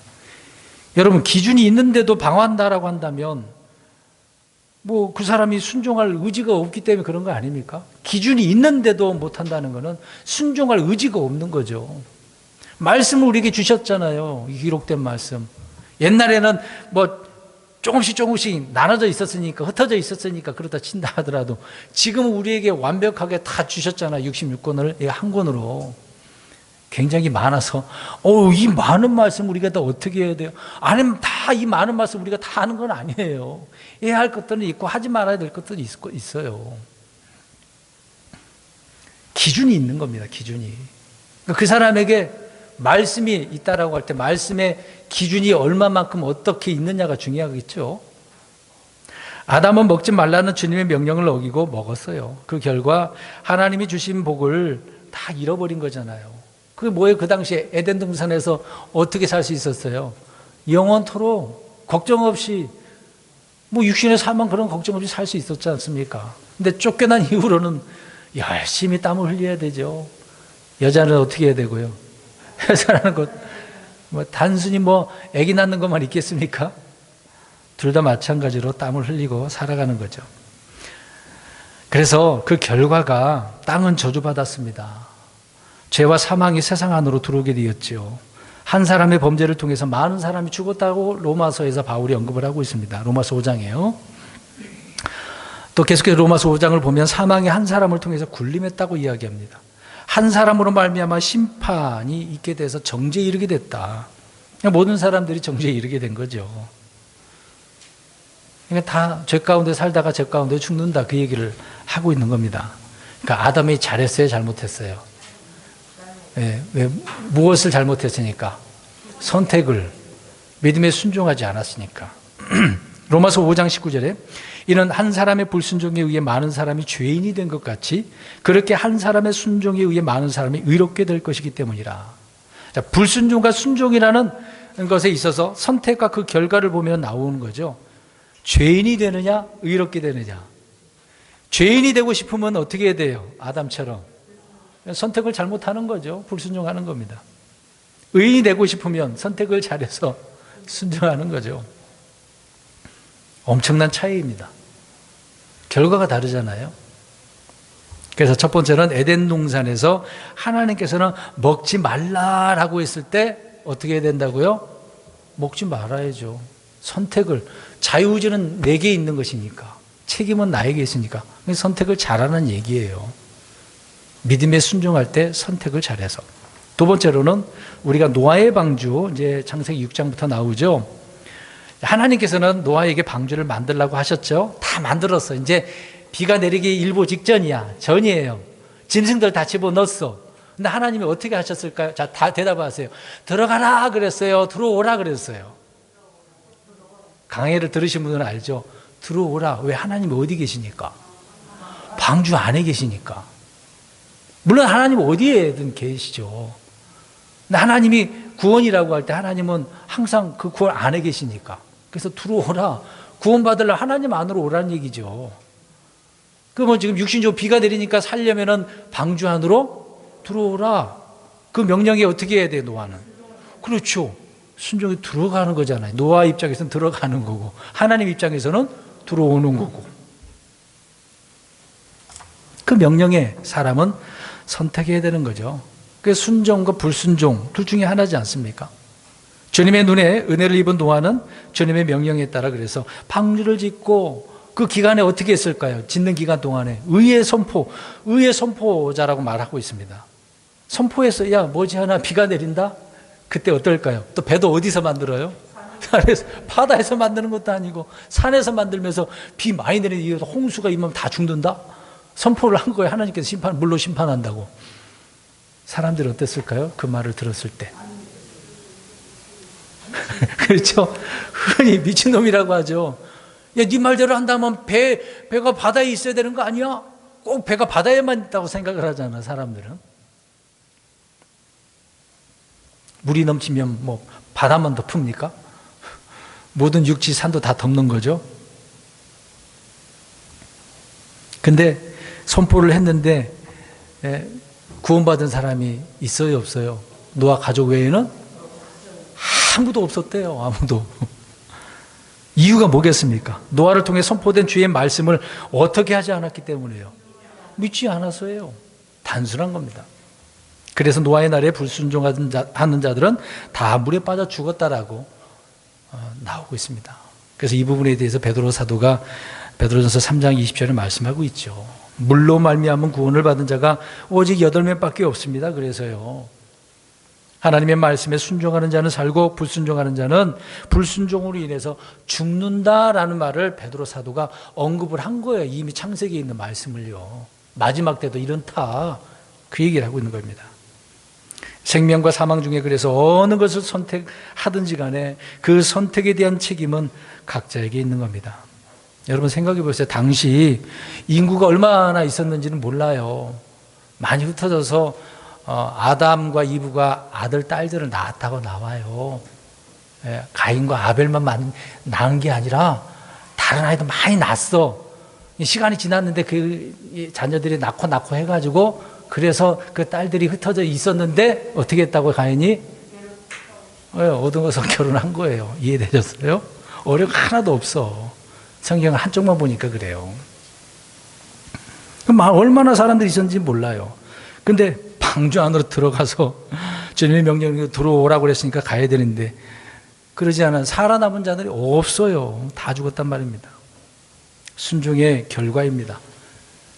여러분, 기준이 있는데도 방황한다라고 한다면 그 사람이 순종할 의지가 없기 때문에 그런 거 아닙니까? 기준이 있는데도 못한다는 것은 순종할 의지가 없는 거죠. 말씀을 우리에게 주셨잖아요. 이 기록된 말씀. 옛날에는 조금씩 나눠져 있었으니까, 흩어져 있었으니까 그렇다 친다 하더라도 지금 우리에게 완벽하게 다 주셨잖아요. 66권을 한 권으로. 굉장히 많아서 이 많은 말씀 우리가 다 어떻게 해야 돼요? 아니면 다 이 많은 말씀 우리가 다 하는 건 아니에요. 해야 할 것들은 있고 하지 말아야 될 것들이 있어요. 기준이 있는 겁니다. 기준이. 그 사람에게 말씀이 있다라고 할 때 말씀의 기준이 얼마만큼 어떻게 있느냐가 중요하겠죠. 아담은 먹지 말라는 주님의 명령을 어기고 먹었어요. 그 결과 하나님이 주신 복을 다 잃어버린 거잖아요. 그게 뭐예요? 그 당시에 에덴 동산에서 어떻게 살 수 있었어요? 영원토록 걱정 없이 육신의 삶은 그런 걱정 없이 살 수 있었지 않습니까? 근데 쫓겨난 이후로는 열심히 땀을 흘려야 되죠. 여자는 어떻게 해야 되고요? 여자라는 것 단순히 아기 낳는 것만 있겠습니까? 둘 다 마찬가지로 땀을 흘리고 살아가는 거죠. 그래서 그 결과가 땅은 저주받았습니다. 죄와 사망이 세상 안으로 들어오게 되었죠. 한 사람의 범죄를 통해서 많은 사람이 죽었다고 로마서에서 바울이 언급을 하고 있습니다. 로마서 5장이에요. 또 계속해서 로마서 5장을 보면 사망이 한 사람을 통해서 굴림했다고 이야기합니다. 한 사람으로 말미암아 심판이 있게 돼서 정죄에 이르게 됐다. 모든 사람들이 정죄에 이르게 된 거죠. 그러니까 다 죄 가운데 살다가 죄 가운데 죽는다, 그 얘기를 하고 있는 겁니다. 그러니까 아담이 잘했어요, 잘못했어요? 왜 무엇을 잘못했으니까? 선택을, 믿음에 순종하지 않았으니까. 로마서 5장 19절에 이는 한 사람의 불순종에 의해 많은 사람이 죄인이 된 것 같이 그렇게 한 사람의 순종에 의해 많은 사람이 의롭게 될 것이기 때문이라. 자, 불순종과 순종이라는 것에 있어서 선택과 그 결과를 보면 나오는 거죠. 죄인이 되느냐, 의롭게 되느냐. 죄인이 되고 싶으면 어떻게 해야 돼요? 아담처럼 선택을 잘못하는 거죠. 불순종하는 겁니다. 의인이 되고 싶으면 선택을 잘해서 순종하는 거죠. 엄청난 차이입니다. 결과가 다르잖아요. 그래서 첫 번째는 에덴 동산에서 하나님께서는 먹지 말라라고 했을 때 어떻게 해야 된다고요? 먹지 말아야죠. 선택을, 자유의지는 내게 있는 것이니까, 책임은 나에게 있으니까 선택을 잘하는 얘기예요. 믿음에 순종할 때 선택을 잘해서. 두 번째로는 우리가 노아의 방주, 이제 창세기 6장부터 나오죠. 하나님께서는 노아에게 방주를 만들라고 하셨죠. 다 만들었어. 이제 비가 내리기 일보 직전이야. 전이에요. 짐승들 다 집어넣었어. 근데 하나님이 어떻게 하셨을까요? 자, 다 대답하세요. 들어가라 그랬어요? 들어오라 그랬어요? 강해를 들으신 분은 알죠. 들어오라. 왜? 하나님이 어디 계시니까? 방주 안에 계시니까. 물론 하나님 어디에든 계시죠. 근데 하나님이 구원이라고 할 때 하나님은 항상 그 구원 안에 계시니까. 그래서 들어오라. 구원받으려 하나님 안으로 오라는 얘기죠. 그러면 지금 육신적으로 비가 내리니까 살려면은 방주 안으로 들어오라. 그 명령에 어떻게 해야 돼요, 노아는? 그렇죠. 순종이 들어가는 거잖아요. 노아 입장에서는 들어가는 거고, 하나님 입장에서는 들어오는 거고. 그 명령에 사람은 선택해야 되는 거죠. 그 순종과 불순종 둘 중에 하나지 않습니까? 주님의 눈에 은혜를 입은 노아는 주님의 명령에 따라 그래서 방주를 짓고 그 기간에 어떻게 했을까요? 짓는 기간 동안에 의의 선포자라고 말하고 있습니다. 선포해서 야 뭐지 하나 비가 내린다? 그때 어떨까요? 또 배도 어디서 만들어요? 산에서, 바다에서 만드는 것도 아니고 산에서 만들면서 비 많이 내리는 홍수가 임하면 다 죽는다? 선포를 한 거예요. 하나님께서 물로 심판한다고. 사람들이 어땠을까요? 그 말을 들었을 때. 그렇죠? 흔히 미친놈이라고 하죠. 야, 네 말대로 한다면 배가 바다에 있어야 되는 거 아니야? 꼭 배가 바다에만 있다고 생각을 하잖아, 사람들은. 물이 넘치면 뭐 바다만 덮습니까? 모든 육지 산도 다 덮는 거죠. 근데 선포를 했는데 구원받은 사람이 있어요, 없어요? 노아 가족 외에는 아무도 없었대요. 아무도. 이유가 뭐겠습니까? 노아를 통해 선포된 주의 말씀을 어떻게 하지 않았기 때문에요. 믿지 않아서예요. 단순한 겁니다. 그래서 노아의 날에 불순종하는 자들은 다 물에 빠져 죽었다라고 나오고 있습니다. 그래서 이 부분에 대해서 베드로 사도가 베드로전서 3장 20절에 말씀하고 있죠. 물로 말미암은 구원을 받은 자가 오직 8명밖에 없습니다. 그래서요. 하나님의 말씀에 순종하는 자는 살고 불순종하는 자는 불순종으로 인해서 죽는다라는 말을 베드로 사도가 언급을 한 거예요. 이미 창세기에 있는 말씀을요. 마지막 때도 이런다. 그 얘기를 하고 있는 겁니다. 생명과 사망 중에 그래서 어느 것을 선택하든지 간에 그 선택에 대한 책임은 각자에게 있는 겁니다. 여러분 생각해 보세요. 당시 인구가 얼마나 있었는지는 몰라요. 많이 흩어져서 아담과 이브가 아들, 딸들을 낳았다고 나와요. 가인과 아벨만 낳은 게 아니라 다른 아이도 많이 낳았어. 시간이 지났는데 그 자녀들이 낳고 해가지고 그래서 그 딸들이 흩어져 있었는데 어떻게 했다고 가인이? 얻어서 결혼한 거예요. 이해되셨어요? 어려움 하나도 없어. 성경을 한쪽만 보니까 그래요. 얼마나 사람들이 있었는지 몰라요. 근데 방주 안으로 들어가서 주님의 명령으로 들어오라고 그랬으니까 가야 되는데 그러지 않아 살아남은 자들이 없어요. 다 죽었단 말입니다. 순종의 결과입니다.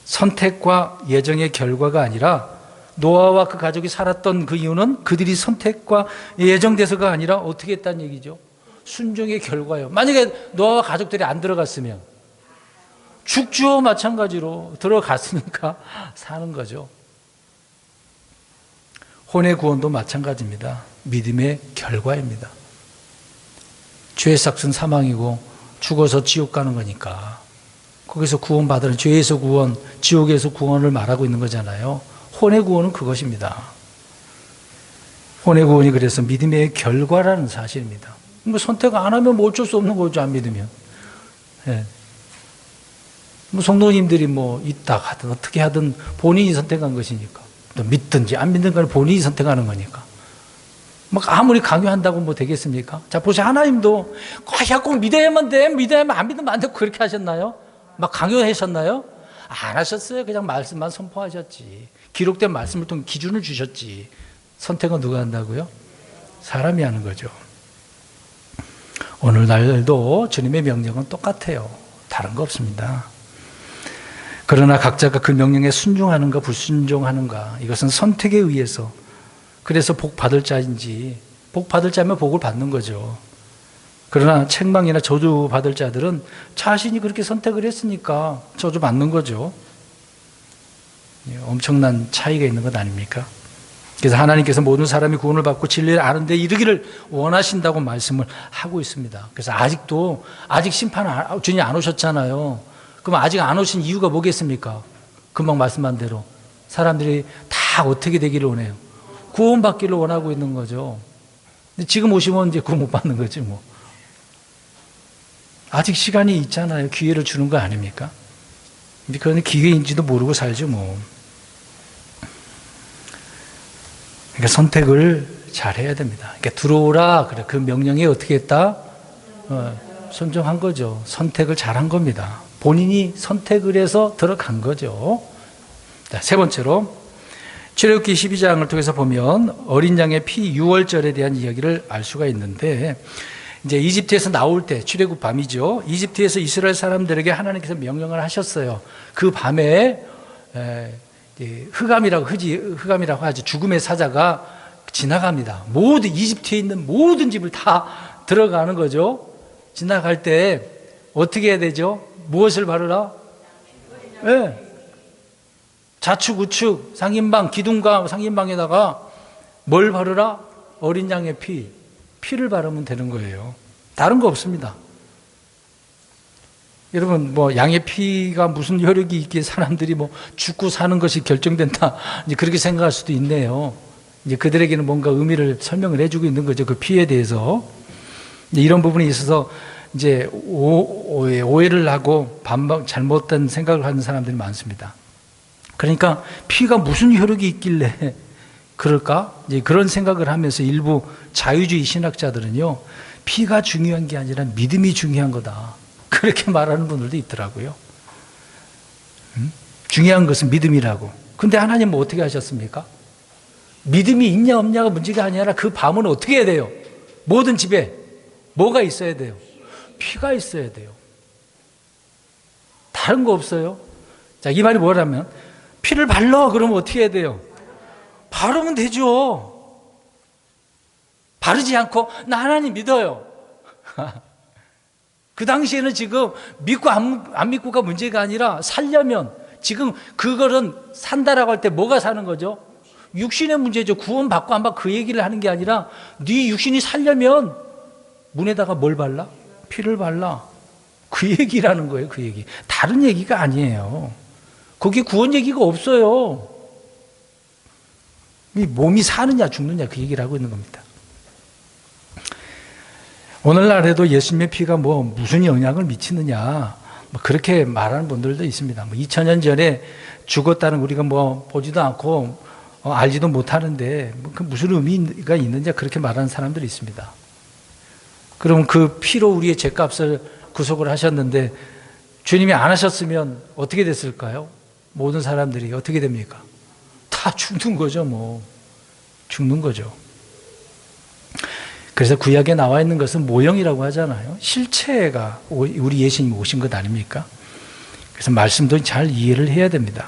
선택과 예정의 결과가 아니라 노아와 그 가족이 살았던 그 이유는 그들이 선택과 예정돼서가 아니라 어떻게 했다는 얘기죠? 순종의 결과예요. 만약에 노아와 가족들이 안 들어갔으면 죽죠. 마찬가지로 들어갔으니까 사는 거죠. 혼의 구원도 마찬가지입니다. 믿음의 결과입니다. 죄의 삭은 사망이고 죽어서 지옥 가는 거니까 거기서 구원받으는 죄에서 구원, 지옥에서 구원을 말하고 있는 거잖아요. 혼의 구원은 그것입니다. 혼의 구원이 그래서 믿음의 결과라는 사실입니다. 뭐 선택 안 하면 뭐 어쩔 수 없는 거죠. 안 믿으면. 예. 뭐 성도님들이 뭐 있다 하든 어떻게 하든 본인이 선택한 것이니까. 또 믿든지 안 믿든 간에 본인이 선택하는 거니까. 막 아무리 강요한다고 뭐 되겠습니까? 자, 보세요. 하나님도 꼭 믿어야만 돼. 믿어야만 안 믿으면 안 되고 그렇게 하셨나요? 막 강요하셨나요? 안 하셨어요. 그냥 말씀만 선포하셨지. 기록된 말씀을 통해 기준을 주셨지. 선택은 누가 한다고요? 사람이 하는 거죠. 오늘날도 주님의 명령은 똑같아요. 다른 거 없습니다. 그러나 각자가 그 명령에 순종하는가 불순종하는가 이것은 선택에 의해서 그래서 복 받을 자인지 복 받을 자면 복을 받는 거죠. 그러나 책망이나 저주 받을 자들은 자신이 그렇게 선택을 했으니까 저주 받는 거죠. 엄청난 차이가 있는 것 아닙니까? 그래서 하나님께서 모든 사람이 구원을 받고 진리를 아는 데 이르기를 원하신다고 말씀을 하고 있습니다. 그래서 아직 심판 주님 안 오셨잖아요. 그럼 아직 안 오신 이유가 뭐겠습니까? 금방 말씀한 대로 사람들이 다 어떻게 되기를 원해요? 구원받기를 원하고 있는 거죠. 근데 지금 오시면 이제 구원 못 받는 거지 뭐. 아직 시간이 있잖아요. 기회를 주는 거 아닙니까? 근데 그건 기회인지도 모르고 살죠 뭐. 그러니까 선택을 잘 해야 됩니다. 그러니까 들어오라 그래. 그 명령에 어떻게 했다? 순종한 거죠. 선택을 잘 한 겁니다. 본인이 선택을 해서 들어간 거죠. 자, 세 번째로 출애굽기 12장을 통해서 보면 어린 양의 피 유월절에 대한 이야기를 알 수가 있는데 이제 이집트에서 나올 때 출애굽 밤이죠. 이집트에서 이스라엘 사람들에게 하나님께서 명령을 하셨어요. 그 밤에 흑암이라고 하죠. 죽음의 사자가 지나갑니다. 모든 이집트에 있는 모든 집을 다 들어가는 거죠. 지나갈 때 어떻게 해야 되죠? 무엇을 바르라? 네. 좌측 우측 상인방 기둥과 상인방에다가 뭘 바르라? 어린 양의 피를 바르면 되는 거예요. 다른 거 없습니다. 여러분, 양의 피가 무슨 효력이 있기에 사람들이 죽고 사는 것이 결정된다, 이제 그렇게 생각할 수도 있네요. 이제 그들에게는 뭔가 의미를 설명을 해주고 있는 거죠. 그 피에 대해서. 이런 부분에 있어서 이제 오해를 하고 잘못된 생각을 하는 사람들이 많습니다. 그러니까 피가 무슨 효력이 있길래 그럴까? 이제 그런 생각을 하면서 일부 자유주의 신학자들은요, 피가 중요한 게 아니라 믿음이 중요한 거다, 그렇게 말하는 분들도 있더라고요. 중요한 것은 믿음이라고. 근데 하나님은 어떻게 하셨습니까? 믿음이 있냐 없냐가 문제가 아니라 그 밤은 어떻게 해야 돼요? 모든 집에 뭐가 있어야 돼요? 피가 있어야 돼요. 다른 거 없어요. 자, 이 말이 뭐라면, 피를 발라 그러면 어떻게 해야 돼요? 바르면 되죠. 바르지 않고 나 하나님 믿어요. 그 당시에는 지금 믿고 안 믿고가 문제가 아니라 살려면, 지금 그거는 산다라고 할 때 뭐가 사는 거죠? 육신의 문제죠. 구원 받고 안 받고 그 얘기를 하는 게 아니라 네 육신이 살려면 문에다가 뭘 발라? 피를 발라. 그 얘기라는 거예요. 그 얘기. 다른 얘기가 아니에요. 거기에 구원 얘기가 없어요. 이 몸이 사느냐 죽느냐 그 얘기를 하고 있는 겁니다. 오늘날에도 예수님의 피가 무슨 영향을 미치느냐, 그렇게 말하는 분들도 있습니다. 2000년 전에 죽었다는 우리가 보지도 않고 알지도 못하는데 그 무슨 의미가 있느냐, 그렇게 말하는 사람들이 있습니다. 그럼 그 피로 우리의 죄값을 구속을 하셨는데 주님이 안 하셨으면 어떻게 됐을까요? 모든 사람들이 어떻게 됩니까? 다 죽는 거죠. 죽는 거죠. 그래서 구약에 나와 있는 것은 모형이라고 하잖아요. 실체가 우리 예수님이 오신 것 아닙니까? 그래서 말씀도 잘 이해를 해야 됩니다.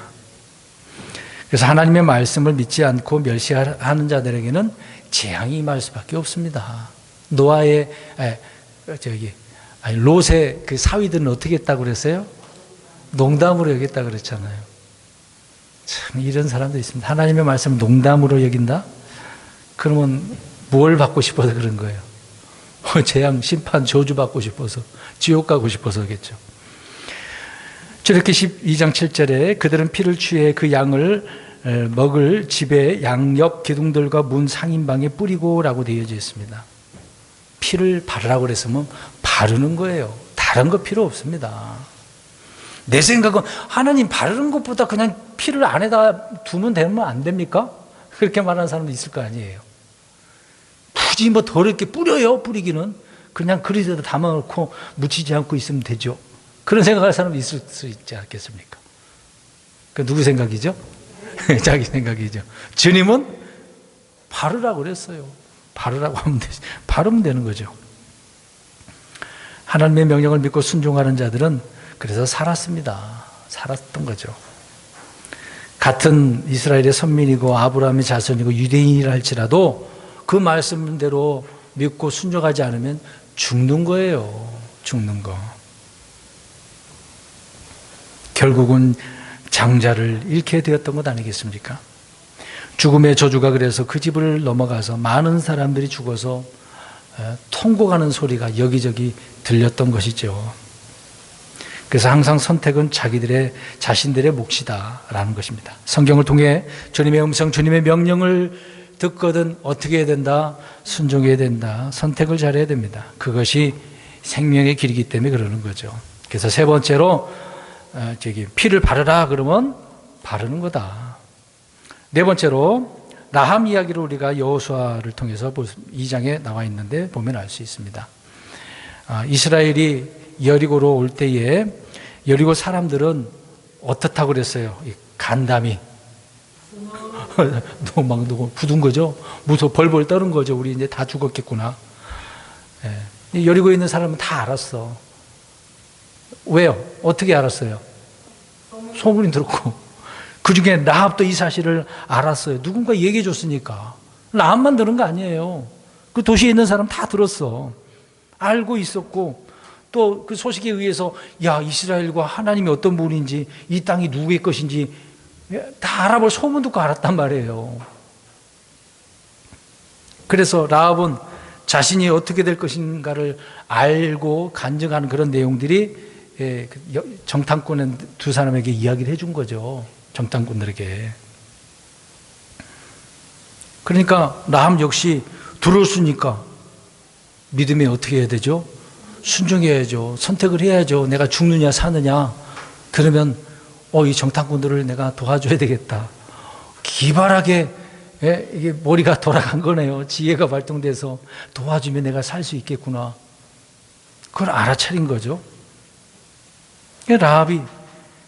그래서 하나님의 말씀을 믿지 않고 멸시하는 자들에게는 재앙이 임할 수밖에 없습니다. 롯의 그 사위들은 어떻게 했다고 그랬어요? 농담으로 여겼다고 그랬잖아요. 참, 이런 사람도 있습니다. 하나님의 말씀을 농담으로 여긴다? 그러면 뭘 받고 싶어서 그런 거예요? 재앙, 심판, 저주 받고 싶어서, 지옥 가고 싶어서겠죠. 저렇게 12장 7절에 그들은 피를 취해 그 양을 먹을 집에 양옆 기둥들과 문 상인방에 뿌리고 라고 되어져 있습니다. 피를 바르라고 그랬으면 바르는 거예요. 다른 거 필요 없습니다. 내 생각은 하나님 바르는 것보다 그냥 피를 안에다 두면 되면 안 됩니까? 그렇게 말하는 사람도 있을 거 아니에요. 굳이 더럽게 뿌려요. 뿌리기는 그냥 그릇에다 담아놓고 묻히지 않고 있으면 되죠. 그런 생각할 사람도 있을 수 있지 않겠습니까? 그 누구 생각이죠? 자기 생각이죠. 주님은 바르라고 그랬어요. 바르라고 하면 되지. 바르면 되는 거죠. 하나님의 명령을 믿고 순종하는 자들은 그래서 살았습니다. 살았던 거죠. 같은 이스라엘의 선민이고 아브라함의 자손이고 유대인이라 할지라도 그 말씀대로 믿고 순종하지 않으면 죽는 거예요. 죽는 거. 결국은 장자를 잃게 되었던 것 아니겠습니까? 죽음의 저주가 그래서 그 집을 넘어가서 많은 사람들이 죽어서 통곡하는 소리가 여기저기 들렸던 것이죠. 그래서 항상 선택은 자신들의 몫이다라는 것입니다. 성경을 통해 주님의 음성, 주님의 명령을 듣거든 어떻게 해야 된다? 순종해야 된다. 선택을 잘해야 됩니다. 그것이 생명의 길이기 때문에 그러는 거죠. 그래서 세 번째로 피를 바르라 그러면 바르는 거다. 네 번째로 라함 이야기를 우리가 여호수아를 통해서 2장에 나와 있는데 보면 알 수 있습니다. 이스라엘이 여리고로 올 때에 여리고 사람들은 어떻다고 그랬어요? 간담이 너무 굳은 거죠. 무서워 벌벌 떠는 거죠. 우리 이제 다 죽었겠구나. 여리고에 있는 사람은 다 알았어. 왜요? 어떻게 알았어요? 소문이 들었고 그 중에 라합도 이 사실을 알았어요. 누군가 얘기해 줬으니까. 라합만 들은 거 아니에요. 그 도시에 있는 사람 다 들었어. 알고 있었고 또 그 소식에 의해서 야, 이스라엘과 하나님이 어떤 분인지 이 땅이 누구의 것인지 다 알아볼 소문 듣고 알았단 말이에요. 그래서 라합은 자신이 어떻게 될 것인가를 알고 간증하는 그런 내용들이 정탐꾼의 두 사람에게 이야기를 해준 거죠. 정탐꾼들에게. 그러니까 라합 역시 들었으니까 믿음에 어떻게 해야 되죠? 순종해야죠. 선택을 해야죠. 내가 죽느냐 사느냐. 그러면 이 정탐꾼들을 내가 도와줘야 되겠다. 기발하게 이게 머리가 돌아간 거네요. 지혜가 발동돼서 도와주면 내가 살 수 있겠구나. 그걸 알아차린 거죠. 라합이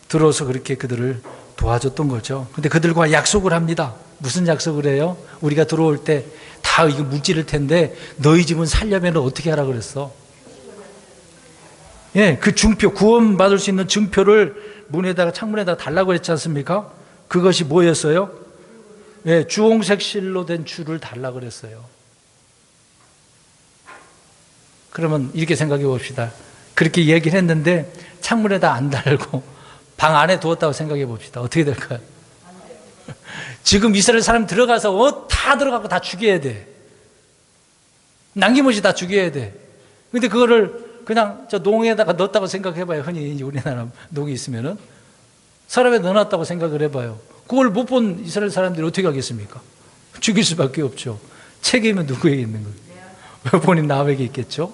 들어서 그렇게 그들을 도와줬던 거죠. 근데 그들과 약속을 합니다. 무슨 약속을 해요? 우리가 들어올 때 다 이거 무찌를 텐데 너희 집은 살려면 어떻게 하라 그랬어? 그 증표, 구원받을 수 있는 증표를 문에다가 창문에다가 달라고 그랬지 않습니까? 그것이 뭐였어요? 주홍색 실로 된 줄을 달라고 그랬어요. 그러면 이렇게 생각해 봅시다. 그렇게 얘기를 했는데 창문에다 안 달고 방 안에 두었다고 생각해 봅시다. 어떻게 될까요? 지금 이스라엘 사람 들어가서 다 들어가고 다 죽여야 돼. 남김없이 다 죽여야 돼. 근데 그거를 그냥 저 농에다가 넣었다고 생각해봐요. 흔히 우리나라 농이 있으면은 사람에 넣어놨다고 생각을 해봐요. 그걸 못 본 이스라엘 사람들이 어떻게 하겠습니까? 죽일 수밖에 없죠. 책임은 누구에게 있는 거예요? 본인 나에게 있겠죠.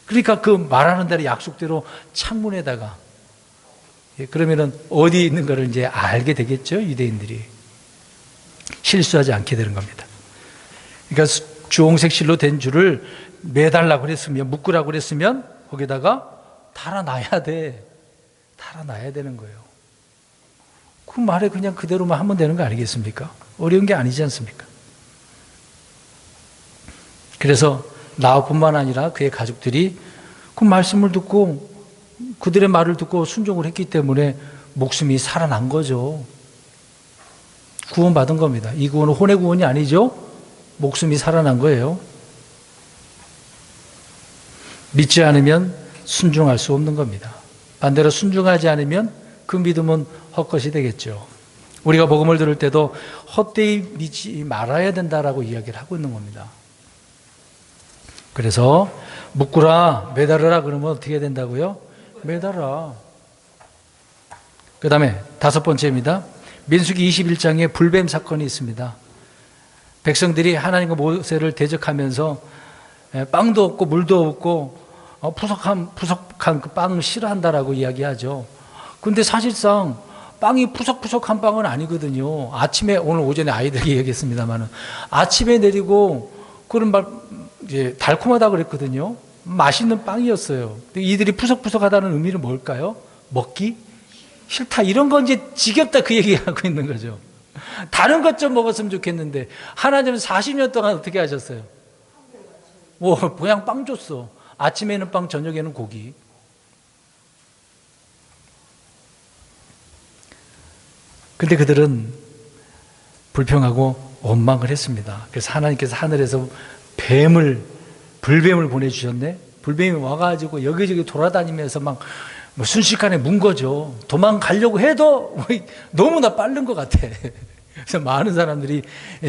그러니까 그 말하는 대로 약속대로 창문에다가 그러면은 어디 있는가를 이제 알게 되겠죠. 유대인들이 실수하지 않게 되는 겁니다. 그러니까 주홍색 실로 된 줄을 매달라고 그랬으면 묶으라고 그랬으면 거기다가 달아놔야 돼. 달아놔야 되는 거예요. 그 말에 그냥 그대로만 하면 되는 거 아니겠습니까? 어려운 게 아니지 않습니까? 그래서 라합뿐만 아니라 그의 가족들이 그 말씀을 듣고 그들의 말을 듣고 순종을 했기 때문에 목숨이 살아난 거죠. 구원받은 겁니다. 이 구원은 혼의 구원이 아니죠. 목숨이 살아난 거예요. 믿지 않으면 순종할 수 없는 겁니다. 반대로 순종하지 않으면 그 믿음은 헛것이 되겠죠. 우리가 복음을 들을 때도 헛되이 믿지 말아야 된다라고 이야기를 하고 있는 겁니다. 그래서 묶으라, 매달으라 그러면 어떻게 해야 된다고요? 매달아. 그 다음에 다섯 번째입니다. 민수기 21장에 불뱀 사건이 있습니다. 백성들이 하나님과 모세를 대적하면서 빵도 없고 물도 없고 푸석한 그 빵을 싫어한다라고 이야기하죠. 근데 사실상 빵이 푸석푸석한 빵은 아니거든요. 아침에, 오늘 오전에 아이들에게 얘기했습니다만, 아침에 내리고 그런 말, 이제 달콤하다고 그랬거든요. 맛있는 빵이었어요. 근데 이들이 푸석푸석하다는 의미는 뭘까요? 먹기 싫다. 이런 건 이제 지겹다 그 얘기하고 있는 거죠. 다른 것 좀 먹었으면 좋겠는데, 하나님은 40년 동안 어떻게 하셨어요? 그냥 빵 줬어. 아침에는 빵, 저녁에는 고기. 근데 그들은 불평하고 원망을 했습니다. 그래서 하나님께서 하늘에서 불뱀을 보내주셨네. 불뱀이 와가지고 여기저기 돌아다니면서 막 순식간에 문 거죠. 도망가려고 해도 너무나 빠른 것 같아. 그래서 많은 사람들이,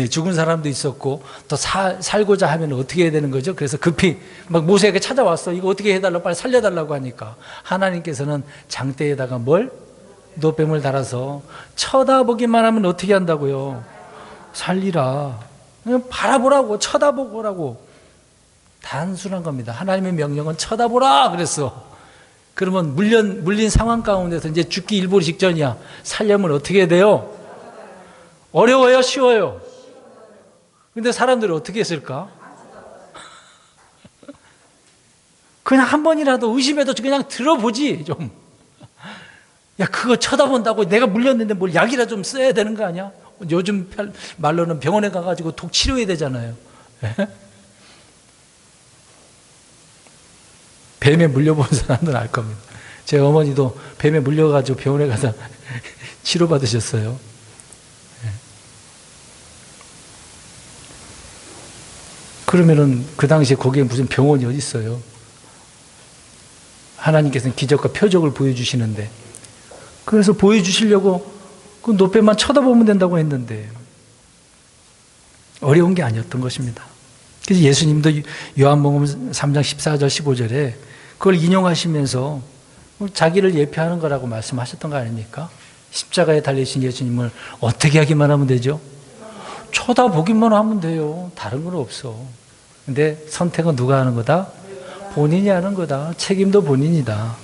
죽은 사람도 있었고, 또 살고자 하면 어떻게 해야 되는 거죠? 그래서 급히 막 모세에게 찾아왔어. 이거 어떻게 해달라고, 빨리 살려달라고 하니까 하나님께서는 장대에다가 노뱀을 달아서 쳐다보기만 하면 어떻게 한다고요? 살리라. 그냥 바라보라고, 쳐다보라고. 단순한 겁니다. 하나님의 명령은 쳐다보라 그랬어. 그러면 물린 상황 가운데서 이제 죽기 일보 직전이야. 살려면 어떻게 해야 돼요? 어려워요? 쉬워요? 근데 사람들이 어떻게 했을까? 그냥 한 번이라도 의심해도 그냥 들어보지, 좀. 야, 그거 쳐다본다고 내가 물렸는데 뭘 약이라 좀 써야 되는 거 아니야? 요즘 말로는 병원에 가가지고 독 치료해야 되잖아요. 뱀에 물려본 사람들은 알 겁니다. 제 어머니도 뱀에 물려가지고 병원에 가서 치료받으셨어요. 그러면은 그 당시에 거기에 무슨 병원이 어디 있어요? 하나님께서는 기적과 표적을 보여주시는데, 그래서 보여주시려고 그 노빼만 쳐다보면 된다고 했는데 어려운 게 아니었던 것입니다. 그래서 예수님도 요한복음 3장 14절 15절에 그걸 인용하시면서 자기를 예표하는 거라고 말씀하셨던 거 아닙니까? 십자가에 달리신 예수님을 어떻게 하기만 하면 되죠? 쳐다보기만 하면 돼요. 다른 건 없어. 근데 선택은 누가 하는 거다? 본인이 하는 거다. 책임도 본인이다.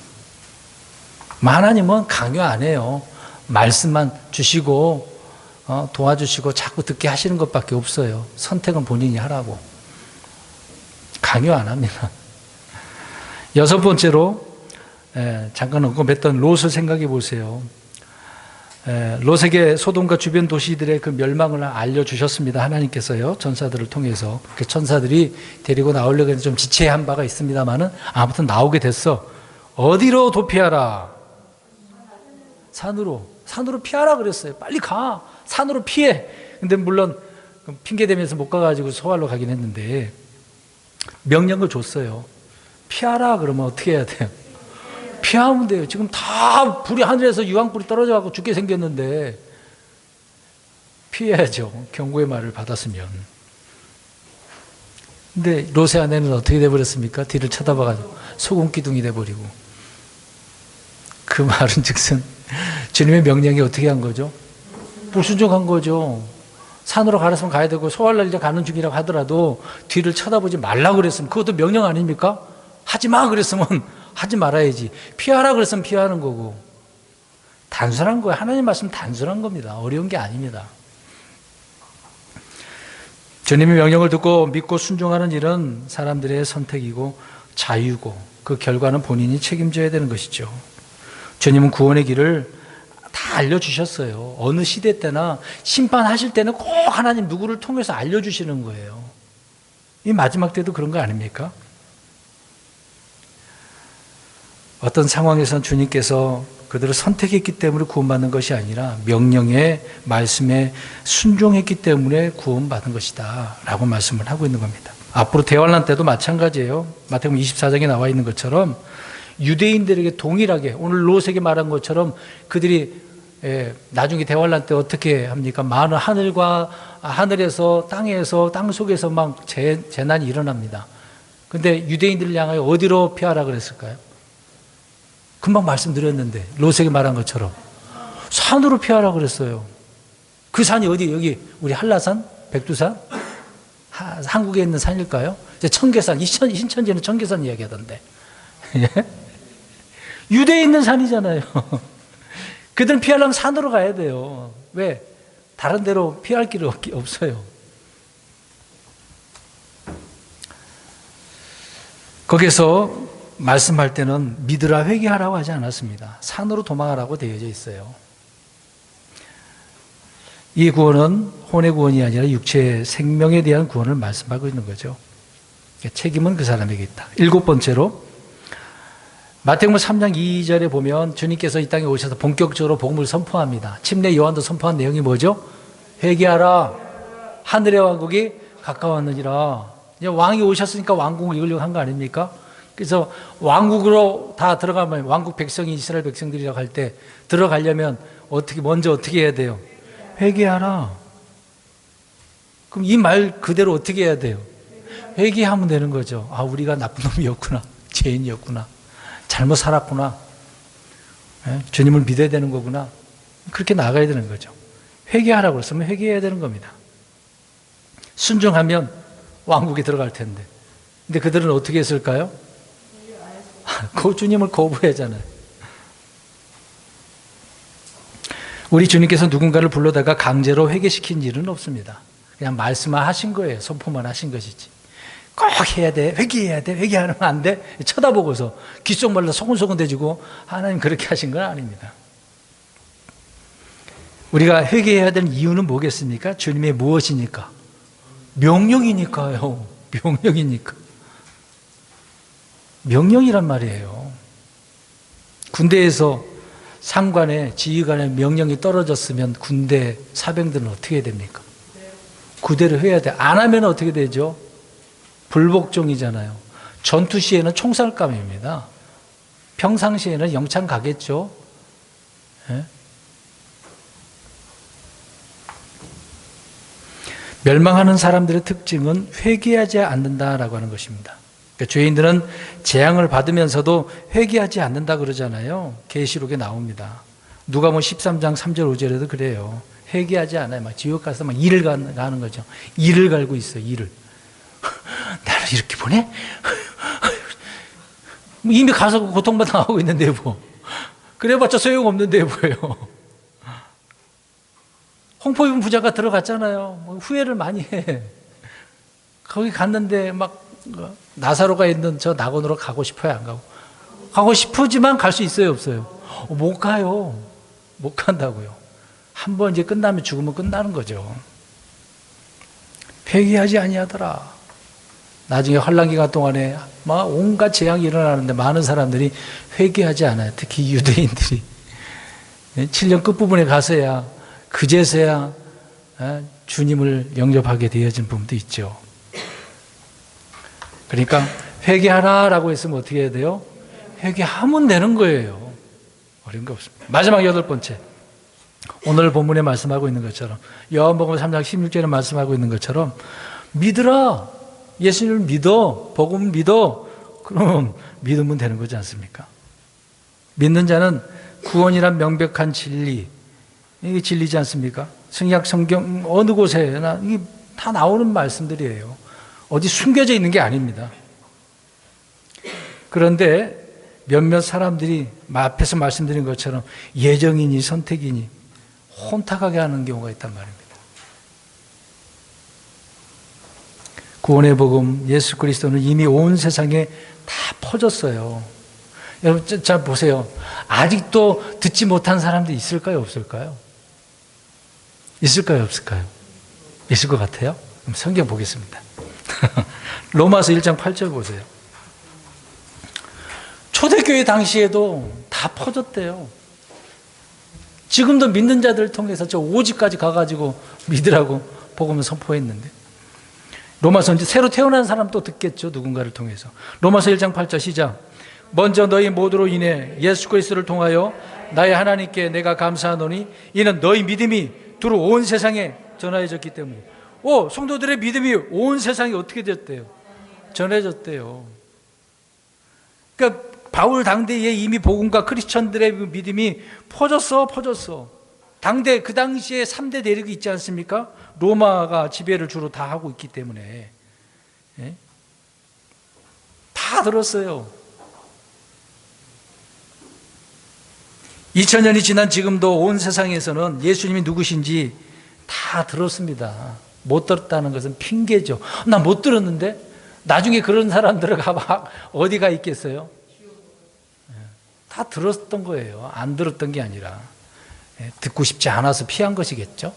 하나님은 강요 안 해요. 말씀만 주시고 도와주시고 자꾸 듣게 하시는 것밖에 없어요. 선택은 본인이 하라고. 강요 안 합니다. 여섯 번째로 잠깐 언급했던 롯을 생각해 보세요. 롯에게 소돔과 주변 도시들의 그 멸망을 알려주셨습니다. 하나님께서요. 전사들을 통해서. 그 천사들이 데리고 나오려고 해서 좀 지체한 바가 있습니다만은 아무튼 나오게 됐어. 어디로 도피하라? 산으로 피하라 그랬어요. 빨리 가. 산으로 피해. 근데 물론 핑계대면서 못 가가지고 소알로 가긴 했는데 명령을 줬어요. 피하라 그러면 어떻게 해야 돼요? 피하면 돼요. 지금 다 불이 하늘에서 유황불이 떨어져갖고 죽게 생겼는데 피해야죠. 경고의 말을 받았으면. 근데 롯의 아내는 어떻게 돼버렸습니까? 뒤를 쳐다봐가지고 소금기둥이 돼버리고. 그 말은 즉슨 주님의 명령이 어떻게 한 거죠? 불순종한 거죠. 산으로 가라으면 가야 되고 소알날 이제 가는 중이라고 하더라도 뒤를 쳐다보지 말라고 그랬으면 그것도 명령 아닙니까? 하지 마 그랬으면 하지 말아야지. 피하라 그랬으면 피하는 거고. 단순한 거예요. 하나님 말씀 단순한 겁니다. 어려운 게 아닙니다. 주님의 명령을 듣고 믿고 순종하는 일은 사람들의 선택이고 자유고 그 결과는 본인이 책임져야 되는 것이죠. 주님은 구원의 길을 다 알려주셨어요. 어느 시대 때나 심판하실 때는 꼭 하나님 누구를 통해서 알려주시는 거예요. 이 마지막 때도 그런 거 아닙니까? 어떤 상황에선 주님께서 그들을 선택했기 때문에 구원받는 것이 아니라 명령에 말씀에 순종했기 때문에 구원받은 것이다 라고 말씀을 하고 있는 겁니다. 앞으로 대환란 때도 마찬가지예요. 마태복음 24장에 나와 있는 것처럼 유대인들에게 동일하게 오늘 롯에게 말한 것처럼 그들이 나중에 대환란 때 어떻게 합니까? 많은 하늘에서 땅에서 땅 속에서 막 재난이 일어납니다. 근데 유대인들을 향하여 어디로 피하라 그랬을까요? 금방 말씀드렸는데 롯에게 말한 것처럼 산으로 피하라 그랬어요. 그 산이 어디? 여기 우리 한라산? 백두산? 한국에 있는 산일까요? 청계산, 신천지는 청계산 이야기하던데. 유대에 있는 산이잖아요. 그들은 피하려면 산으로 가야 돼요. 왜? 다른 데로 피할 길이 없어요. 거기서 말씀할 때는 믿으라 회개하라고 하지 않았습니다. 산으로 도망하라고 되어져 있어요. 이 구원은 혼의 구원이 아니라 육체의 생명에 대한 구원을 말씀하고 있는 거죠. 책임은 그 사람에게 있다. 일곱 번째로 마태복음 3장 2절에 보면 주님께서 이 땅에 오셔서 본격적으로 복음을 선포합니다. 침례 요한도 선포한 내용이 뭐죠? 회개하라. 하늘의 왕국이 가까웠느니라. 이제 왕이 오셨으니까 왕국을 이루려고 한 거 아닙니까? 그래서 왕국으로 다 들어가면 왕국 백성이 이스라엘 백성들이라고 할 때 들어가려면 먼저 어떻게 해야 돼요? 회개하라. 그럼 이 말 그대로 어떻게 해야 돼요? 회개하면 되는 거죠. 아, 우리가 나쁜 놈이었구나. 죄인이었구나. 잘못 살았구나. 주님을 믿어야 되는 거구나. 그렇게 나가야 되는 거죠. 회개하라고 했으면 회개해야 되는 겁니다. 순종하면 왕국에 들어갈 텐데. 근데 그들은 어떻게 했을까요? 그 주님을 거부하잖아요. 우리 주님께서 누군가를 불러다가 강제로 회개시킨 일은 없습니다. 그냥 말씀만 하신 거예요. 선포만 하신 것이지. 꼭 해야 돼. 회개해야 돼. 회개하면 안 돼. 쳐다보고서 귓속말로 소근소근 대지고 하나님 그렇게 하신 건 아닙니다. 우리가 회개해야 되는 이유는 뭐겠습니까? 주님의 무엇이니까? 명령이니까요. 명령이니까. 명령이란 말이에요. 군대에서 상관의 지휘관의 명령이 떨어졌으면 군대 사병들은 어떻게 해야 됩니까? 그대로 해야 돼. 안 하면 어떻게 되죠? 불복종이잖아요. 전투 시에는 총살감입니다. 평상시에는 영창 가겠죠. 예? 멸망하는 사람들의 특징은 회개하지 않는다라고 하는 것입니다. 그러니까 죄인들은 재앙을 받으면서도 회개하지 않는다 그러잖아요. 계시록에 나옵니다. 누가복음 13장 3절 5절에도 그래요. 회개하지 않아요. 막 지옥 가서 막 이를 가는 거죠. 이를 갈고 있어요. 이를. 나를 이렇게 보내? 이미 가서 고통받아가고 있는데 뭐. 그래봤자 소용없는데 뭐예요. 홍포 입은 부자가 들어갔잖아요. 후회를 많이 해. 거기 갔는데 막 나사로가 있는 저 낙원으로 가고 싶어요, 안 가고? 가고 싶으지만 갈 수 있어요, 없어요? 못 가요. 못 간다고요. 한번 이제 끝나면 죽으면 끝나는 거죠. 회개하지 아니하더라. 나중에 환란 기간 동안에 막 온갖 재앙이 일어나는데 많은 사람들이 회개하지 않아요. 특히 유대인들이 7년 끝부분에 가서야 그제서야 주님을 영접하게 되어진 부분도 있죠. 그러니까 회개하라라고 했으면 어떻게 해야 돼요? 회개하면 되는 거예요. 어려운 거 없습니다. 마지막 8번째. 오늘 본문에 말씀하고 있는 것처럼 요한복음 3장 16절에 말씀하고 있는 것처럼 믿으라. 예수님을 믿어. 복음을 믿어. 그럼 믿으면 되는 거지 않습니까? 믿는 자는 구원이란 명백한 진리, 이게 진리지 않습니까? 성약 성경 어느 곳에나 이게 다 나오는 말씀들이에요. 어디 숨겨져 있는 게 아닙니다. 그런데 몇몇 사람들이 앞에서 말씀드린 것처럼 예정이니 선택이니 혼탁하게 하는 경우가 있단 말입니다. 구원의 복음 예수 그리스도는 이미 온 세상에 다 퍼졌어요. 여러분 자 보세요. 아직도 듣지 못한 사람들이 있을까요, 없을까요? 있을까요, 없을까요? 있을 것 같아요? 그럼 성경 보겠습니다. 로마서 1장 8절 보세요. 초대교회 당시에도 다 퍼졌대요. 지금도 믿는 자들을 통해서 저 오직까지 가가지고 믿으라고 복음을 선포했는데, 로마서 이제 새로 태어난 사람 또 듣겠죠. 누군가를 통해서. 로마서 1장 8절 시작. 먼저 너희 모두로 인해 예수 그리스도를 통하여 나의 하나님께 내가 감사하노니 이는 너희 믿음이 두루 온 세상에 전하여졌기 때문에. 성도들의 믿음이 온 세상에 어떻게 됐대요? 전해졌대요. 그러니까 바울 당대에 이미 복음과 크리스천들의 믿음이 퍼졌어. 당대 그 당시에 3대 대륙이 있지 않습니까? 로마가 지배를 주로 다 하고 있기 때문에 다 들었어요. 2000년이 지난 지금도 온 세상에서는 예수님이 누구신지 다 들었습니다. 못 들었다는 것은 핑계죠. 나 못 들었는데 나중에 그런 사람들을 막 어디가 있겠어요? 다 들었던 거예요. 안 들었던 게 아니라 듣고 싶지 않아서 피한 것이겠죠.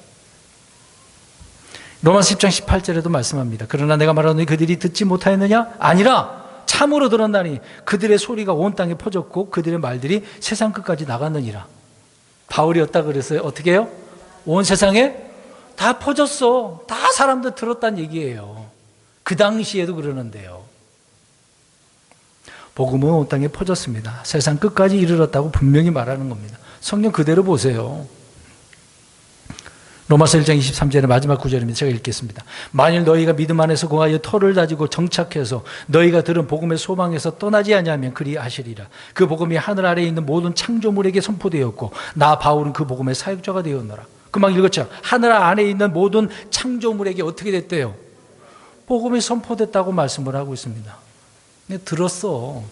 로마서 10장 18절에도 말씀합니다. 그러나 내가 말하노니 그들이 듣지 못하였느냐? 아니라 참으로 들었나니 그들의 소리가 온 땅에 퍼졌고 그들의 말들이 세상 끝까지 나갔느니라. 바울이 어디다 그랬어요? 어떻게 해요? 온 세상에 다 퍼졌어. 다 사람들 들었다는 얘기예요. 그 당시에도 그러는데요. 복음은 온 땅에 퍼졌습니다. 세상 끝까지 이르렀다고 분명히 말하는 겁니다. 성경 그대로 보세요. 로마서 1장 23절의 마지막 구절입니다. 제가 읽겠습니다. 만일 너희가 믿음 안에서 공하여 터를 다지고 정착해서 너희가 들은 복음의 소망에서 떠나지 아니하면 그리하시리라. 그 복음이 하늘 아래에 있는 모든 창조물에게 선포되었고 나 바울은 그 복음의 사역자가 되었노라. 금방 읽었죠. 하늘 안에 있는 모든 창조물에게 어떻게 됐대요? 복음이 선포됐다고 말씀을 하고 있습니다. 근데 들었어.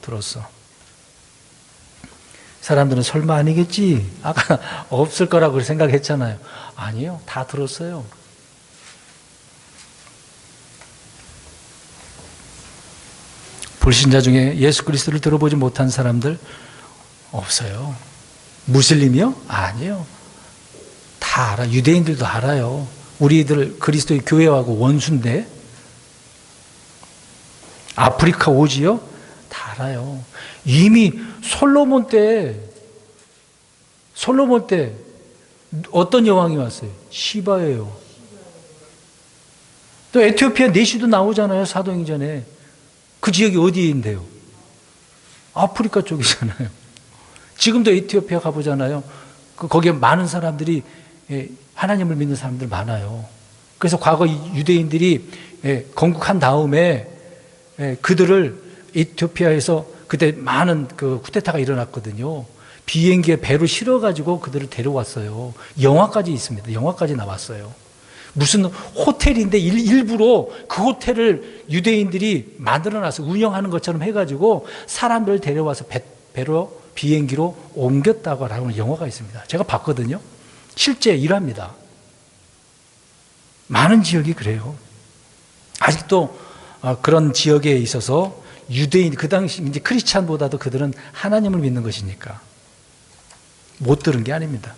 사람들은 설마 아니겠지? 아까 없을 거라고 생각했잖아요. 아니요. 다 들었어요. 불신자 중에 예수 그리스도를 들어보지 못한 사람들 없어요. 무슬림이요? 아니요. 다 알아. 유대인들도 알아요. 우리들 그리스도의 교회하고 원수인데. 아프리카 오지요? 다 알아요. 이미 솔로몬 때 어떤 여왕이 왔어요? 시바예요. 또 에티오피아 내시도 나오잖아요. 사도행전에. 그 지역이 어디인데요? 아프리카 쪽이잖아요. 지금도 에티오피아 가보잖아요. 거기에 많은 사람들이 하나님을 믿는 사람들 많아요. 그래서 과거 유대인들이 건국한 다음에 그들을 에티오피아에서 그때 많은 그 쿠데타가 일어났거든요. 비행기에 배로 실어가지고 그들을 데려왔어요. 영화까지 있습니다. 영화까지 나왔어요. 무슨 호텔인데 일부러 그 호텔을 유대인들이 만들어놔서 운영하는 것처럼 해가지고 사람들을 데려와서 배로 비행기로 옮겼다고 하는 영화가 있습니다. 제가 봤거든요. 실제 일합니다. 많은 지역이 그래요. 아직도 그런 지역에 있어서 유대인, 그 당시 이제 크리스찬보다도 그들은 하나님을 믿는 것이니까 못 들은 게 아닙니다.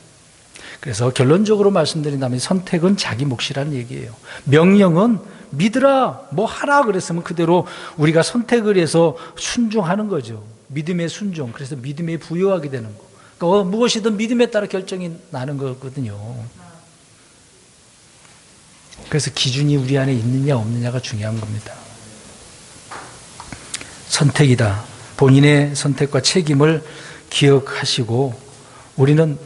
그래서 결론적으로 말씀드린다면 선택은 자기 몫이라는 얘기예요. 명령은 믿으라, 뭐 하라 그랬으면 그대로 우리가 선택을 해서 순종하는 거죠. 믿음의 순종. 그래서 믿음에 부여하게 되는 거. 그러니까 무엇이든 믿음에 따라 결정이 나는 거거든요. 그래서 기준이 우리 안에 있느냐 없느냐가 중요한 겁니다. 선택이다. 본인의 선택과 책임을 기억하시고 우리는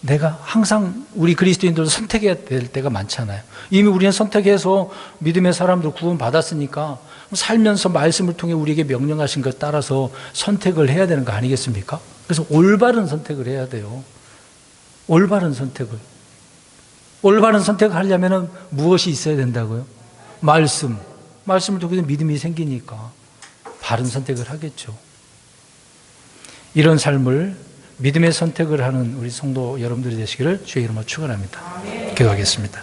내가 항상 우리 그리스도인들도 선택해야 될 때가 많잖아요. 이미 우리는 선택해서 믿음의 사람들 구원 받았으니까 살면서 말씀을 통해 우리에게 명령하신 것 따라서 선택을 해야 되는 거 아니겠습니까? 그래서 올바른 선택을 해야 돼요. 올바른 선택을. 올바른 선택을 하려면 무엇이 있어야 된다고요? 말씀. 말씀을 통해서 믿음이 생기니까 바른 선택을 하겠죠. 이런 삶을 믿음의 선택을 하는 우리 성도 여러분들이 되시기를 주의 이름으로 축원합니다. 기도하겠습니다.